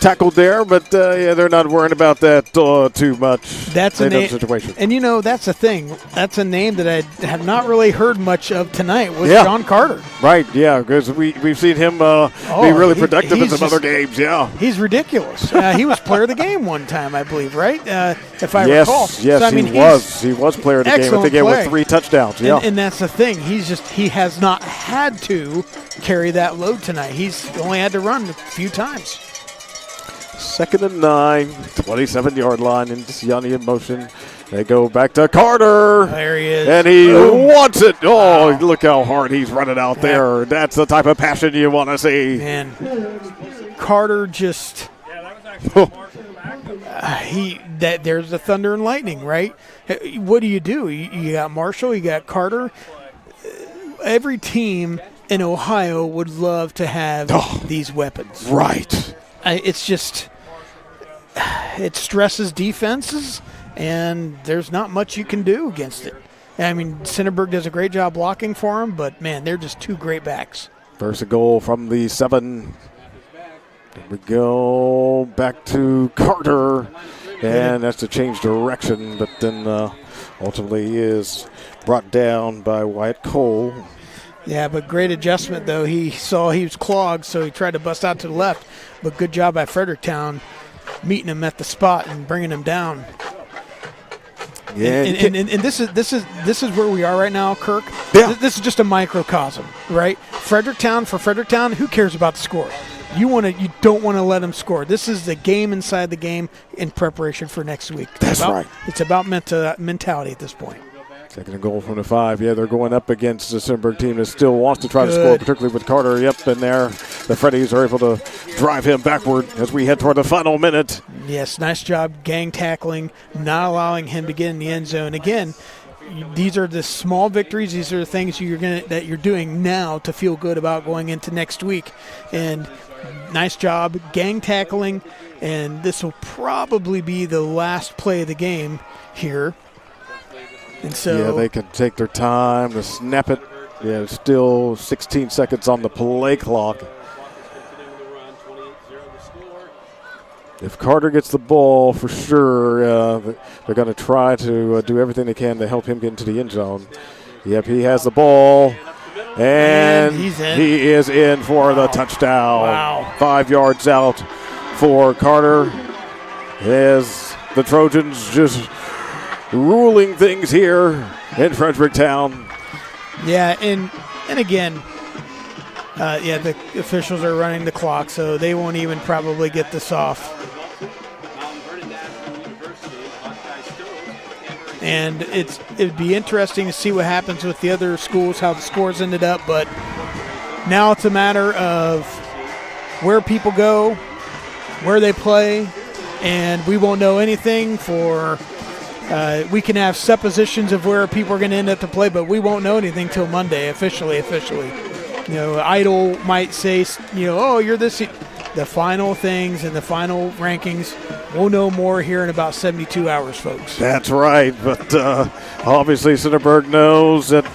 Speaker 7: tackled there, but they're not worrying about that too much.
Speaker 8: That's a name, situation. And that's the thing. That's a name that I have not really heard much of tonight. Was Sean Carter?
Speaker 7: Right? Yeah, because we've seen him be really productive in some other games. Yeah,
Speaker 8: he's ridiculous. He was player of the game one time, I believe. Right? If I recall.
Speaker 7: Yes, so, he was player of the game. I think he had 3 touchdowns. Yeah,
Speaker 8: and that's the thing. He has not had to carry that load tonight. He's only had to run a few times.
Speaker 7: 2nd and 9, 27-yard line, and Yanni in motion. They go back to Carter.
Speaker 8: There he is.
Speaker 7: And he wants it. Oh, look how hard he's running out there. That's the type of passion you want to see.
Speaker 8: Man, Carter just there's the thunder and lightning, right? What do? You got Marshall, you got Carter. Every team in Ohio would love to have these weapons.
Speaker 7: Right.
Speaker 8: It's just, it stresses defenses, and there's not much you can do against it. I mean, Centerburg does a great job blocking for them, but, man, they're just 2 great backs.
Speaker 7: First and goal from the 7. There we go. Back to Carter, and that's to change direction, but then ultimately he is brought down by Wyatt Cole.
Speaker 8: Yeah, but great adjustment, though. He saw he was clogged, so he tried to bust out to the left. But good job by Fredericktown meeting him at the spot and bringing him down.
Speaker 7: Yeah,
Speaker 8: and this is where we are right now, Kirk.
Speaker 7: Yeah.
Speaker 8: This is just a microcosm, right? Fredericktown, who cares about the score? You don't want to let them score. This is the game inside the game in preparation for next week.
Speaker 7: That's right.
Speaker 8: It's about mentality at this point.
Speaker 7: 2nd and goal from the 5. Yeah, they're going up against the Centerburg team that still wants to try to score, particularly with Carter. Yep, and there the Freddies are able to drive him backward as we head toward the final minute.
Speaker 8: Yes, nice job gang tackling, not allowing him to get in the end zone. Again, these are the small victories. These are the things that you're doing now to feel good about going into next week. And nice job gang tackling, and this will probably be the last play of the game here. And so
Speaker 7: yeah, they can take their time to snap it. Yeah, still 16 seconds on the play clock. If Carter gets the ball, for sure, they're going to try to do everything they can to help him get into the end zone. Yep, he has the ball, and
Speaker 8: he's in.
Speaker 7: He is in for the touchdown.
Speaker 8: Wow.
Speaker 7: 5 yards out for Carter. As the Trojans just ruling things here in Fredericktown.
Speaker 8: Yeah, and again, the officials are running the clock, so they won't even probably get this off. And it'd be interesting to see what happens with the other schools, how the scores ended up. But now it's a matter of where people go, where they play, and we won't know anything for we can have suppositions of where people are going to end up to play, but we won't know anything till Monday officially. You know, Idle might say, oh, you're this. The final things and the final rankings, we'll know more here in about 72 hours, folks.
Speaker 7: That's right, but obviously Centerburg knows that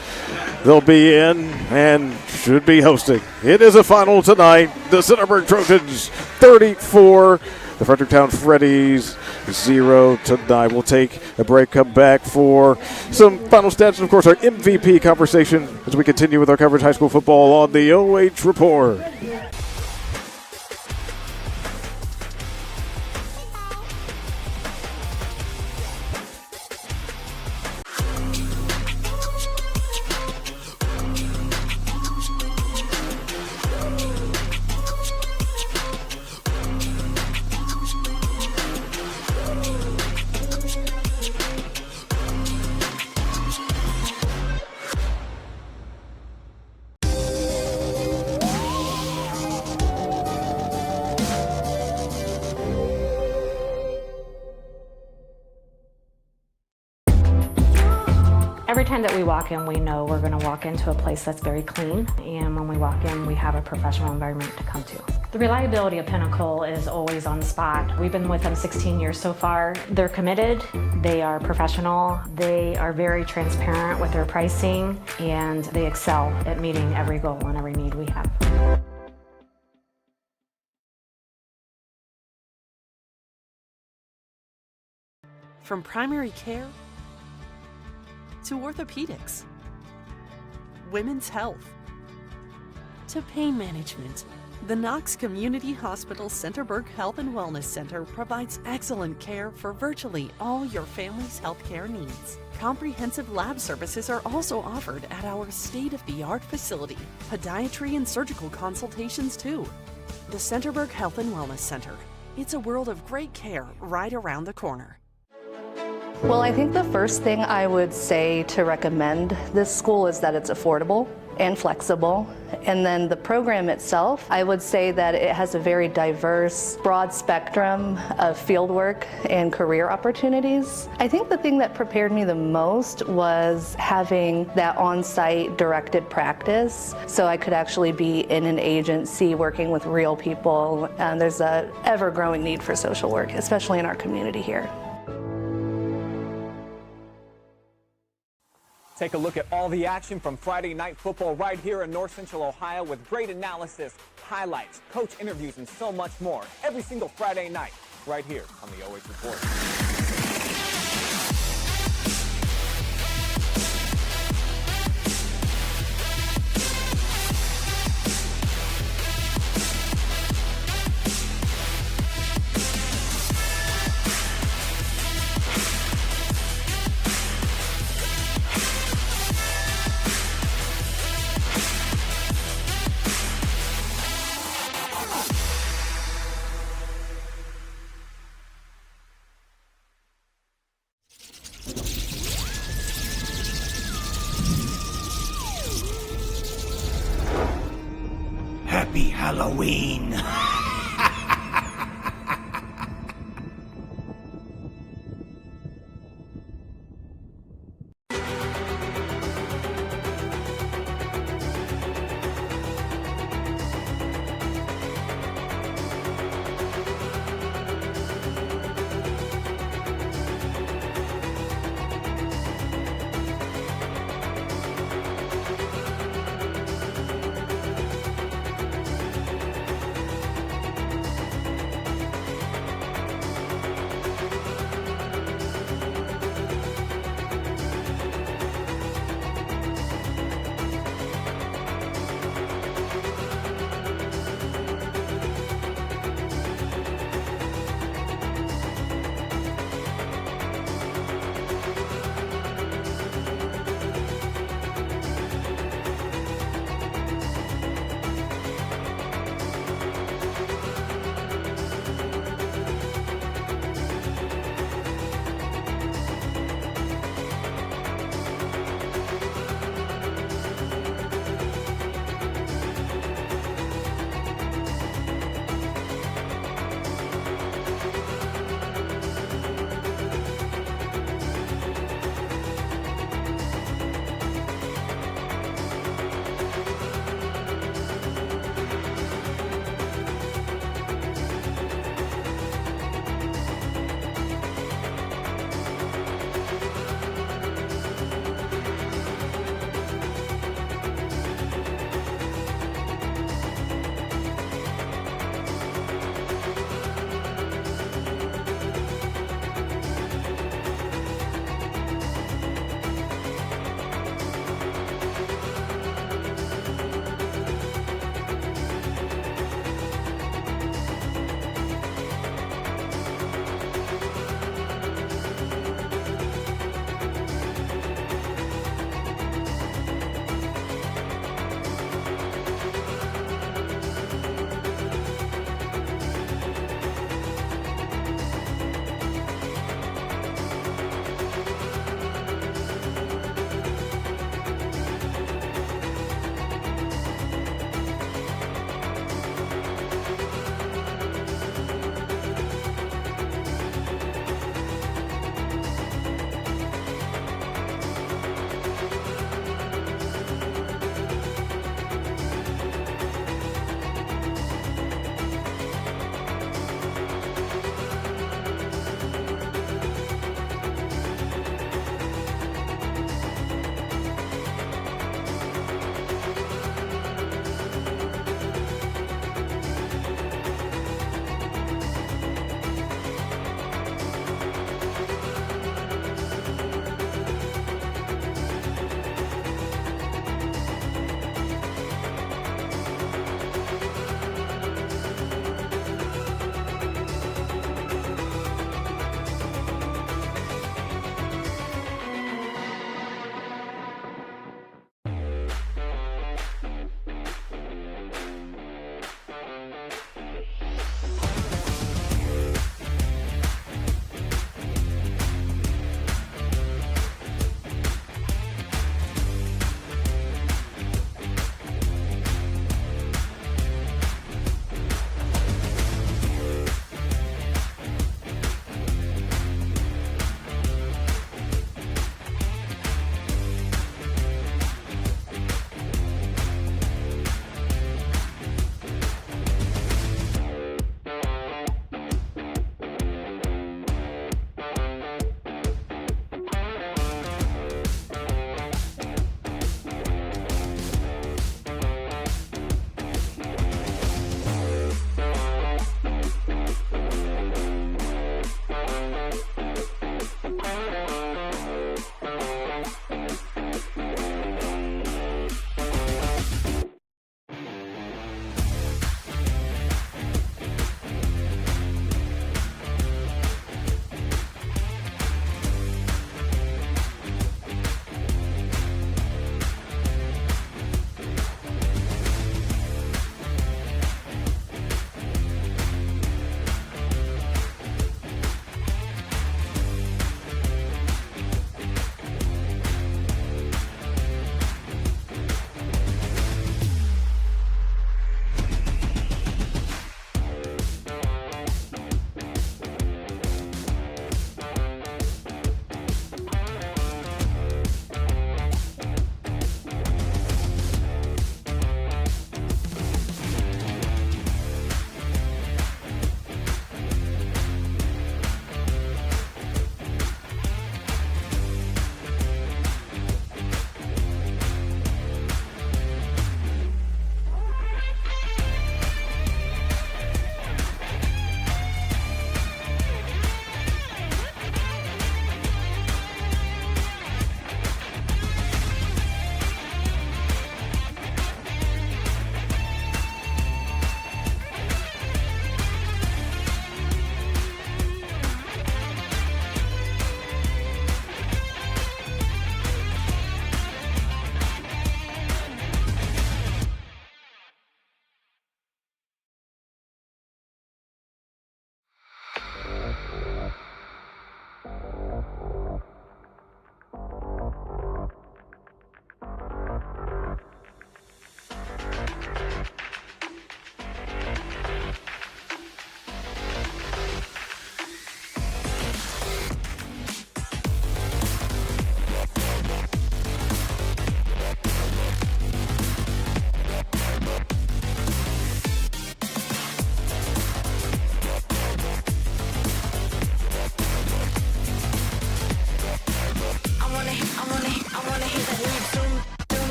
Speaker 7: they'll be in and should be hosting. It is a final tonight. The Centerburg Trojans 34, the Fredericktown Freddies 0 tonight. We'll take a break, come back for some final stats and, of course, our MVP conversation as we continue with our coverage of high school football on the OH Report.
Speaker 9: Every time that we walk in, we know we're going to walk into a place that's very clean, and when we walk in, we have a professional environment to come to. The reliability of Pinnacle is always on the spot. We've been with them 16 years so far. They're committed, they are professional, they are very transparent with their pricing, and they excel at meeting every goal and every need we have.
Speaker 5: From primary care to orthopedics, women's health, to pain management, the Knox Community Hospital Centerburg Health and Wellness Center provides excellent care for virtually all your family's healthcare needs. Comprehensive lab services are also offered at our state-of-the-art facility. Podiatry and surgical consultations too. The Centerburg Health and Wellness Center. It's a world of great care right around the corner.
Speaker 6: Well, I think the first thing I would say to recommend this school is that it's affordable and flexible. And then the program itself, I would say that it has a very diverse, broad spectrum of fieldwork and career opportunities. I think the thing that prepared me the most was having that on-site directed practice, so I could actually be in an agency working with real people. And there's a ever-growing need for social work, especially in our community here.
Speaker 10: Take a look at all the action from Friday Night Football right here in North Central Ohio with great analysis, highlights, coach interviews, and so much more every single Friday night right here on the OH Report.
Speaker 11: Happy Halloween!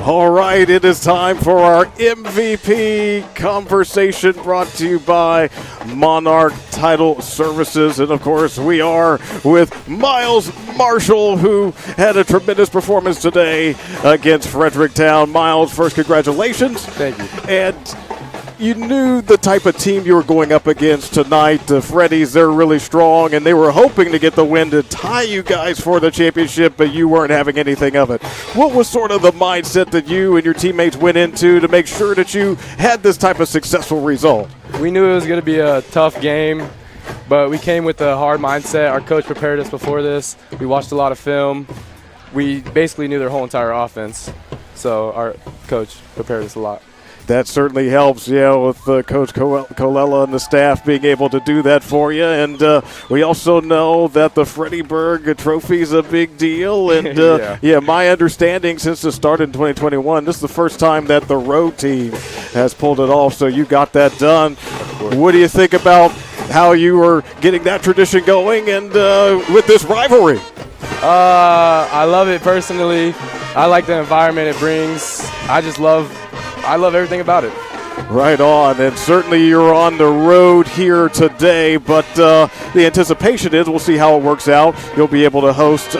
Speaker 7: All right, it is time for our MVP conversation brought to you by Monarch Title Services. And, of course, we are with Miles Marshall, who had a tremendous performance today against Fredericktown. Miles, first, congratulations.
Speaker 12: Thank you.
Speaker 7: And you knew the type of team you were going up against tonight. The Freddies, they're really strong, and they were hoping to get the win to tie you guys for the championship, but you weren't having anything of it. What was sort of the mindset that you and your teammates went into to make sure that you had this type of successful result?
Speaker 12: We knew it was going to be a tough game, but we came with a hard mindset. Our coach prepared us before this. We watched a lot of film. We basically knew their whole entire offense, so our coach prepared us a lot.
Speaker 7: That certainly helps, with Coach Colella and the staff being able to do that for you. And we also know that the Freddie-burg Trophy is a big deal. And, my understanding since the start in 2021, this is the first time that the road team has pulled it off, so you got that done. What do you think about how you are getting that tradition going and with this rivalry?
Speaker 12: I love it personally. I like the environment it brings. I love everything about it.
Speaker 7: Right on, and certainly you're on the road here today, but the anticipation is we'll see how it works out. You'll be able to host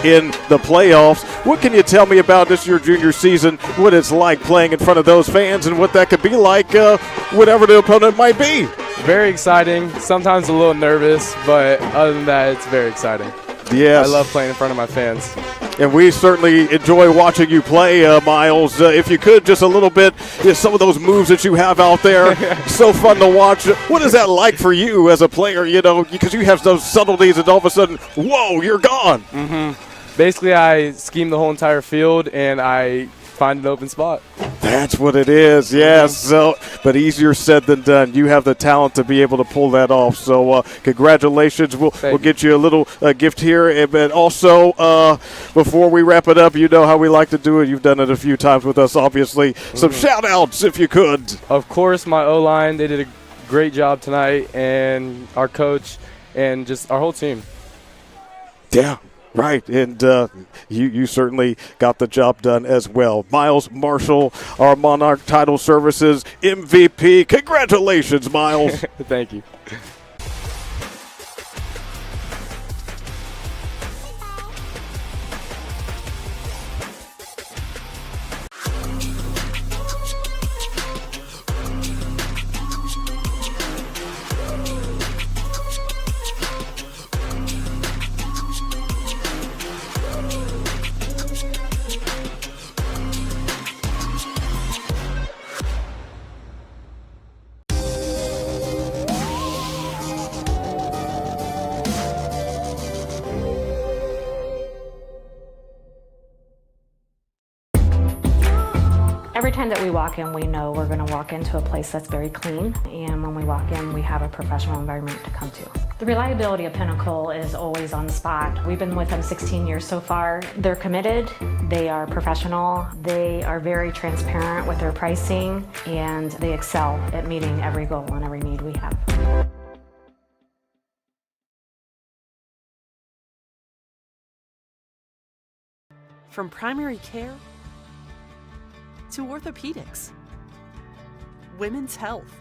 Speaker 7: in the playoffs. What can you tell me about this your junior season, what it's like playing in front of those fans and what that could be like, whatever the opponent might be?
Speaker 12: Very exciting, sometimes a little nervous, but other than that, it's very exciting.
Speaker 7: Yes.
Speaker 12: I love playing in front of my fans.
Speaker 7: And we certainly enjoy watching you play, Miles. If you could, just a little bit, some of those moves that you have out there, so fun to watch. What is that like for you as a player, because you have those subtleties and all of a sudden, whoa, you're gone.
Speaker 12: Mm-hmm. Basically, I scheme the whole entire field, and I find an open spot.
Speaker 7: That's what it is, yes. So, but easier said than done. You have the talent to be able to pull that off. So congratulations. We'll get you a little gift here. But also, before we wrap it up, you know how we like to do it. You've done it a few times with us, obviously. Some shout-outs, if you could. Of course, my O-line. They did a great job tonight, and our coach and just our whole team. Yeah. Right, and you certainly got the job done as well. Miles Marshall, our Monarch Title Services MVP. Congratulations, Miles. Thank you.
Speaker 9: Every time that we walk in, we know we're going to walk into a place that's very clean, and when we walk in, we have a professional environment to come to. The reliability of Pinnacle is always on the spot. We've been with them 16 years so far. They're committed, they are professional, they are very transparent with their pricing, and they excel at meeting every goal and every need we have.
Speaker 5: From primary care to orthopedics, women's health,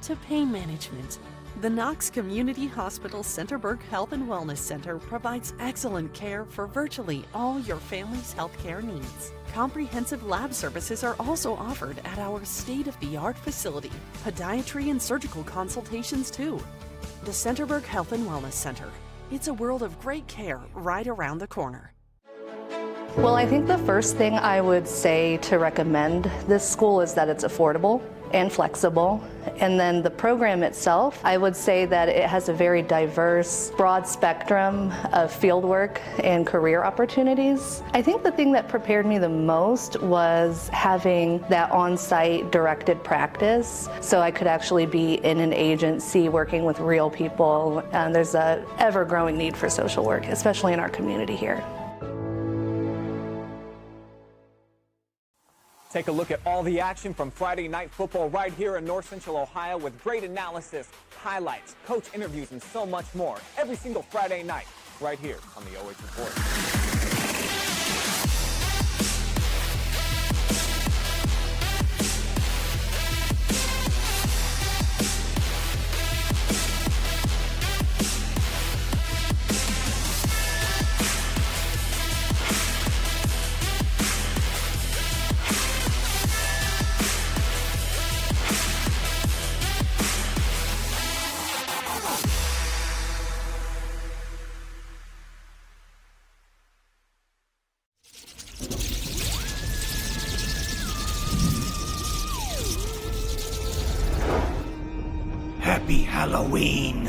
Speaker 5: to pain management, the Knox Community Hospital Centerburg Health and Wellness Center provides excellent care for virtually all your family's healthcare needs. Comprehensive lab services are also offered at our state-of-the-art facility. Podiatry and surgical consultations too. The Centerburg Health and Wellness Center. It's a world of great care right around the corner.
Speaker 6: Well, I think the first thing I would say to recommend this school is that it's affordable and flexible. And then the program itself, I would say that it has a very diverse, broad spectrum of fieldwork and career opportunities. I think the thing that prepared me the most was having that on-site directed practice, so I could actually be in an agency working with real people. And there's a ever-growing need for social work, especially in our community here.
Speaker 10: Take a look at all the action from Friday Night Football right here in North Central Ohio with great analysis, highlights, coach interviews, and so much more every single Friday night right here on the OH Report.
Speaker 11: Happy Halloween.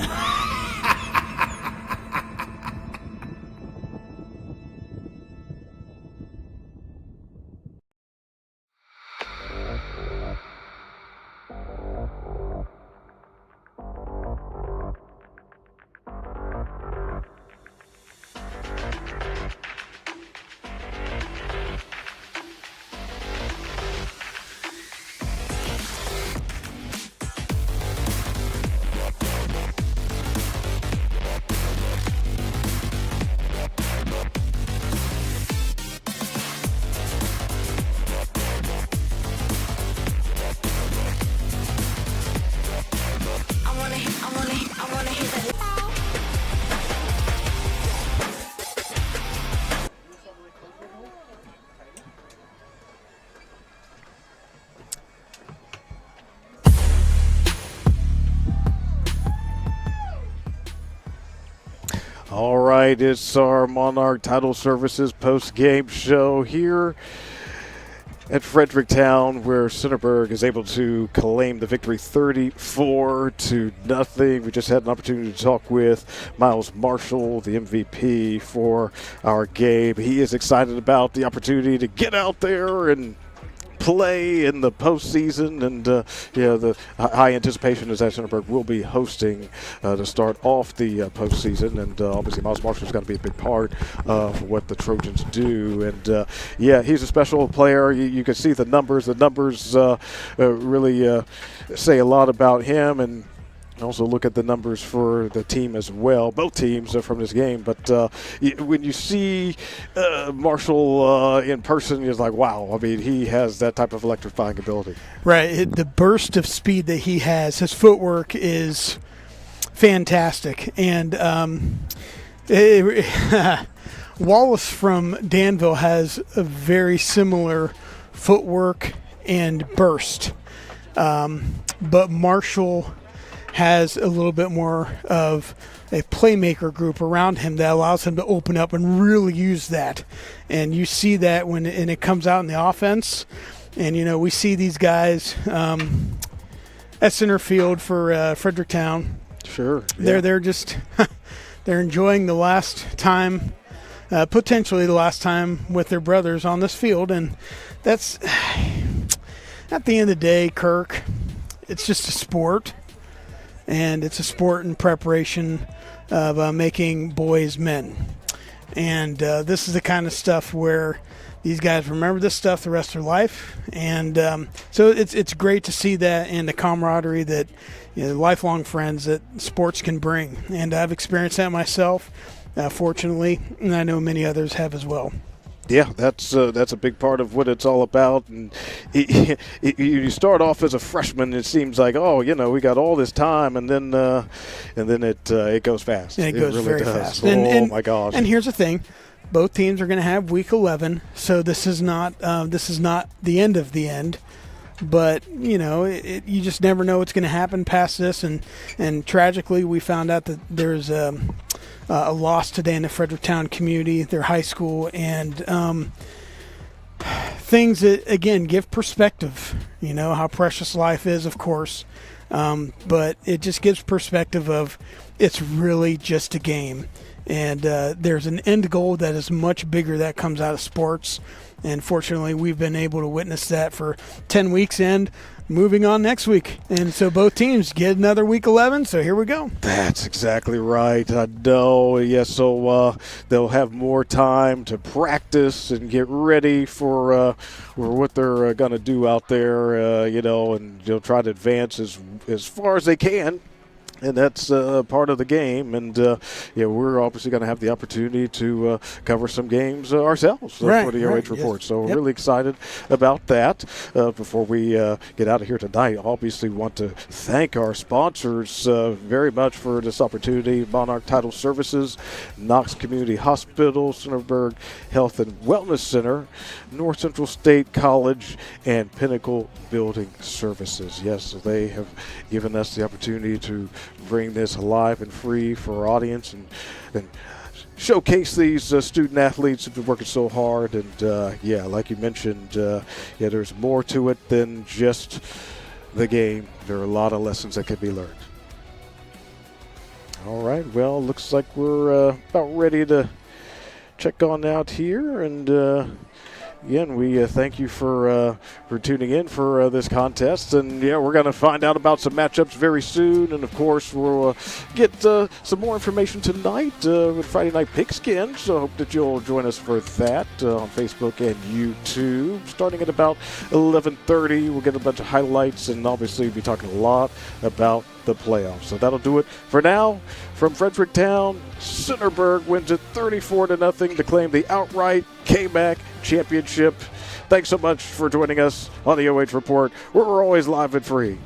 Speaker 7: All right, it's our Monarch Title Services post-game show here at Fredericktown, where Centerburg is able to claim the victory 34-0. We just had an opportunity to talk with Miles Marshall, the MVP for our game. He is excited about the opportunity to get out there and play in the postseason, and the high anticipation is that Centerburg will be hosting to start off the postseason, and obviously Miles Marshall is going to be a big part of what the Trojans do. And he's a special player. You can see the numbers. The numbers really say a lot about him, and also look at the numbers for the team as well, both teams from this game. But when you see Marshall in person, you're like, wow, I mean, he has that type of electrifying ability.
Speaker 8: Right. The burst of speed that he has, his footwork is fantastic. And Wallace from Danville has a very similar footwork and burst. But Marshall has a little bit more of a playmaker group around him that allows him to open up and really use that. And you see that when it comes out in the offense. And, we see these guys at center field for Fredericktown.
Speaker 7: Sure. Yeah.
Speaker 8: They're just they're enjoying the last time, potentially the last time with their brothers on this field. And that's, at the end of the day, Kirk, it's just a sport. And it's a sport in preparation of making boys men. And this is the kind of stuff where these guys remember this stuff the rest of their life. And so it's great to see that, and the camaraderie that lifelong friends that sports can bring. And I've experienced that myself, fortunately, and I know many others have as well.
Speaker 7: Yeah, that's a big part of what it's all about. And you start off as a freshman, it seems like, we got all this time, and then it goes fast.
Speaker 8: And it goes
Speaker 7: really
Speaker 8: very
Speaker 7: does.
Speaker 8: fast.
Speaker 7: My gosh!
Speaker 8: And here's the thing: both teams are going to have week 11, so this is not the end of the end. But you just never know what's going to happen past this. And tragically, we found out that there's a loss today in the Fredericktown community, their high school, and things that, again, give perspective. How precious life is, of course, but it just gives perspective of it's really just a game. And there's an end goal that is much bigger that comes out of sports. And fortunately, we've been able to witness that for 10 weeks and moving on next week. And so both teams get another week 11, so here we go.
Speaker 7: That's exactly right. I know. Yeah, so they'll have more time to practice and get ready for what they're going to do out there, and they'll try to advance as far as they can. And that's part of the game. And, we're obviously going to have the opportunity to cover some games ourselves for the OH Report. So we're really excited about that. Before we get out of here tonight, obviously want to thank our sponsors very much for this opportunity. Monarch Title Services, Knox Community Hospital, Centerburg Health and Wellness Center, North Central State College, and Pinnacle Building Services. Yes, so they have given us the opportunity to bring this live and free for our audience and showcase these student athletes who've been working so hard. And like you mentioned, there's more to it than just the game. There are a lot of lessons that can be learned. All right. Well, looks like we're about ready to check on out here. And again, we thank you for tuning in for this contest. And, yeah, we're going to find out about some matchups very soon. And, of course, we'll get some more information tonight with Friday Night Pigskin. So I hope that you'll join us for that on Facebook and YouTube. Starting at about 11:30, we'll get a bunch of highlights and obviously be talking a lot about the playoffs. So that'll do it for now. From Fredericktown, Centerburg wins it 34-0 to claim the outright KMAC championship. Thanks so much for joining us on the OH Report, where we're always live and free.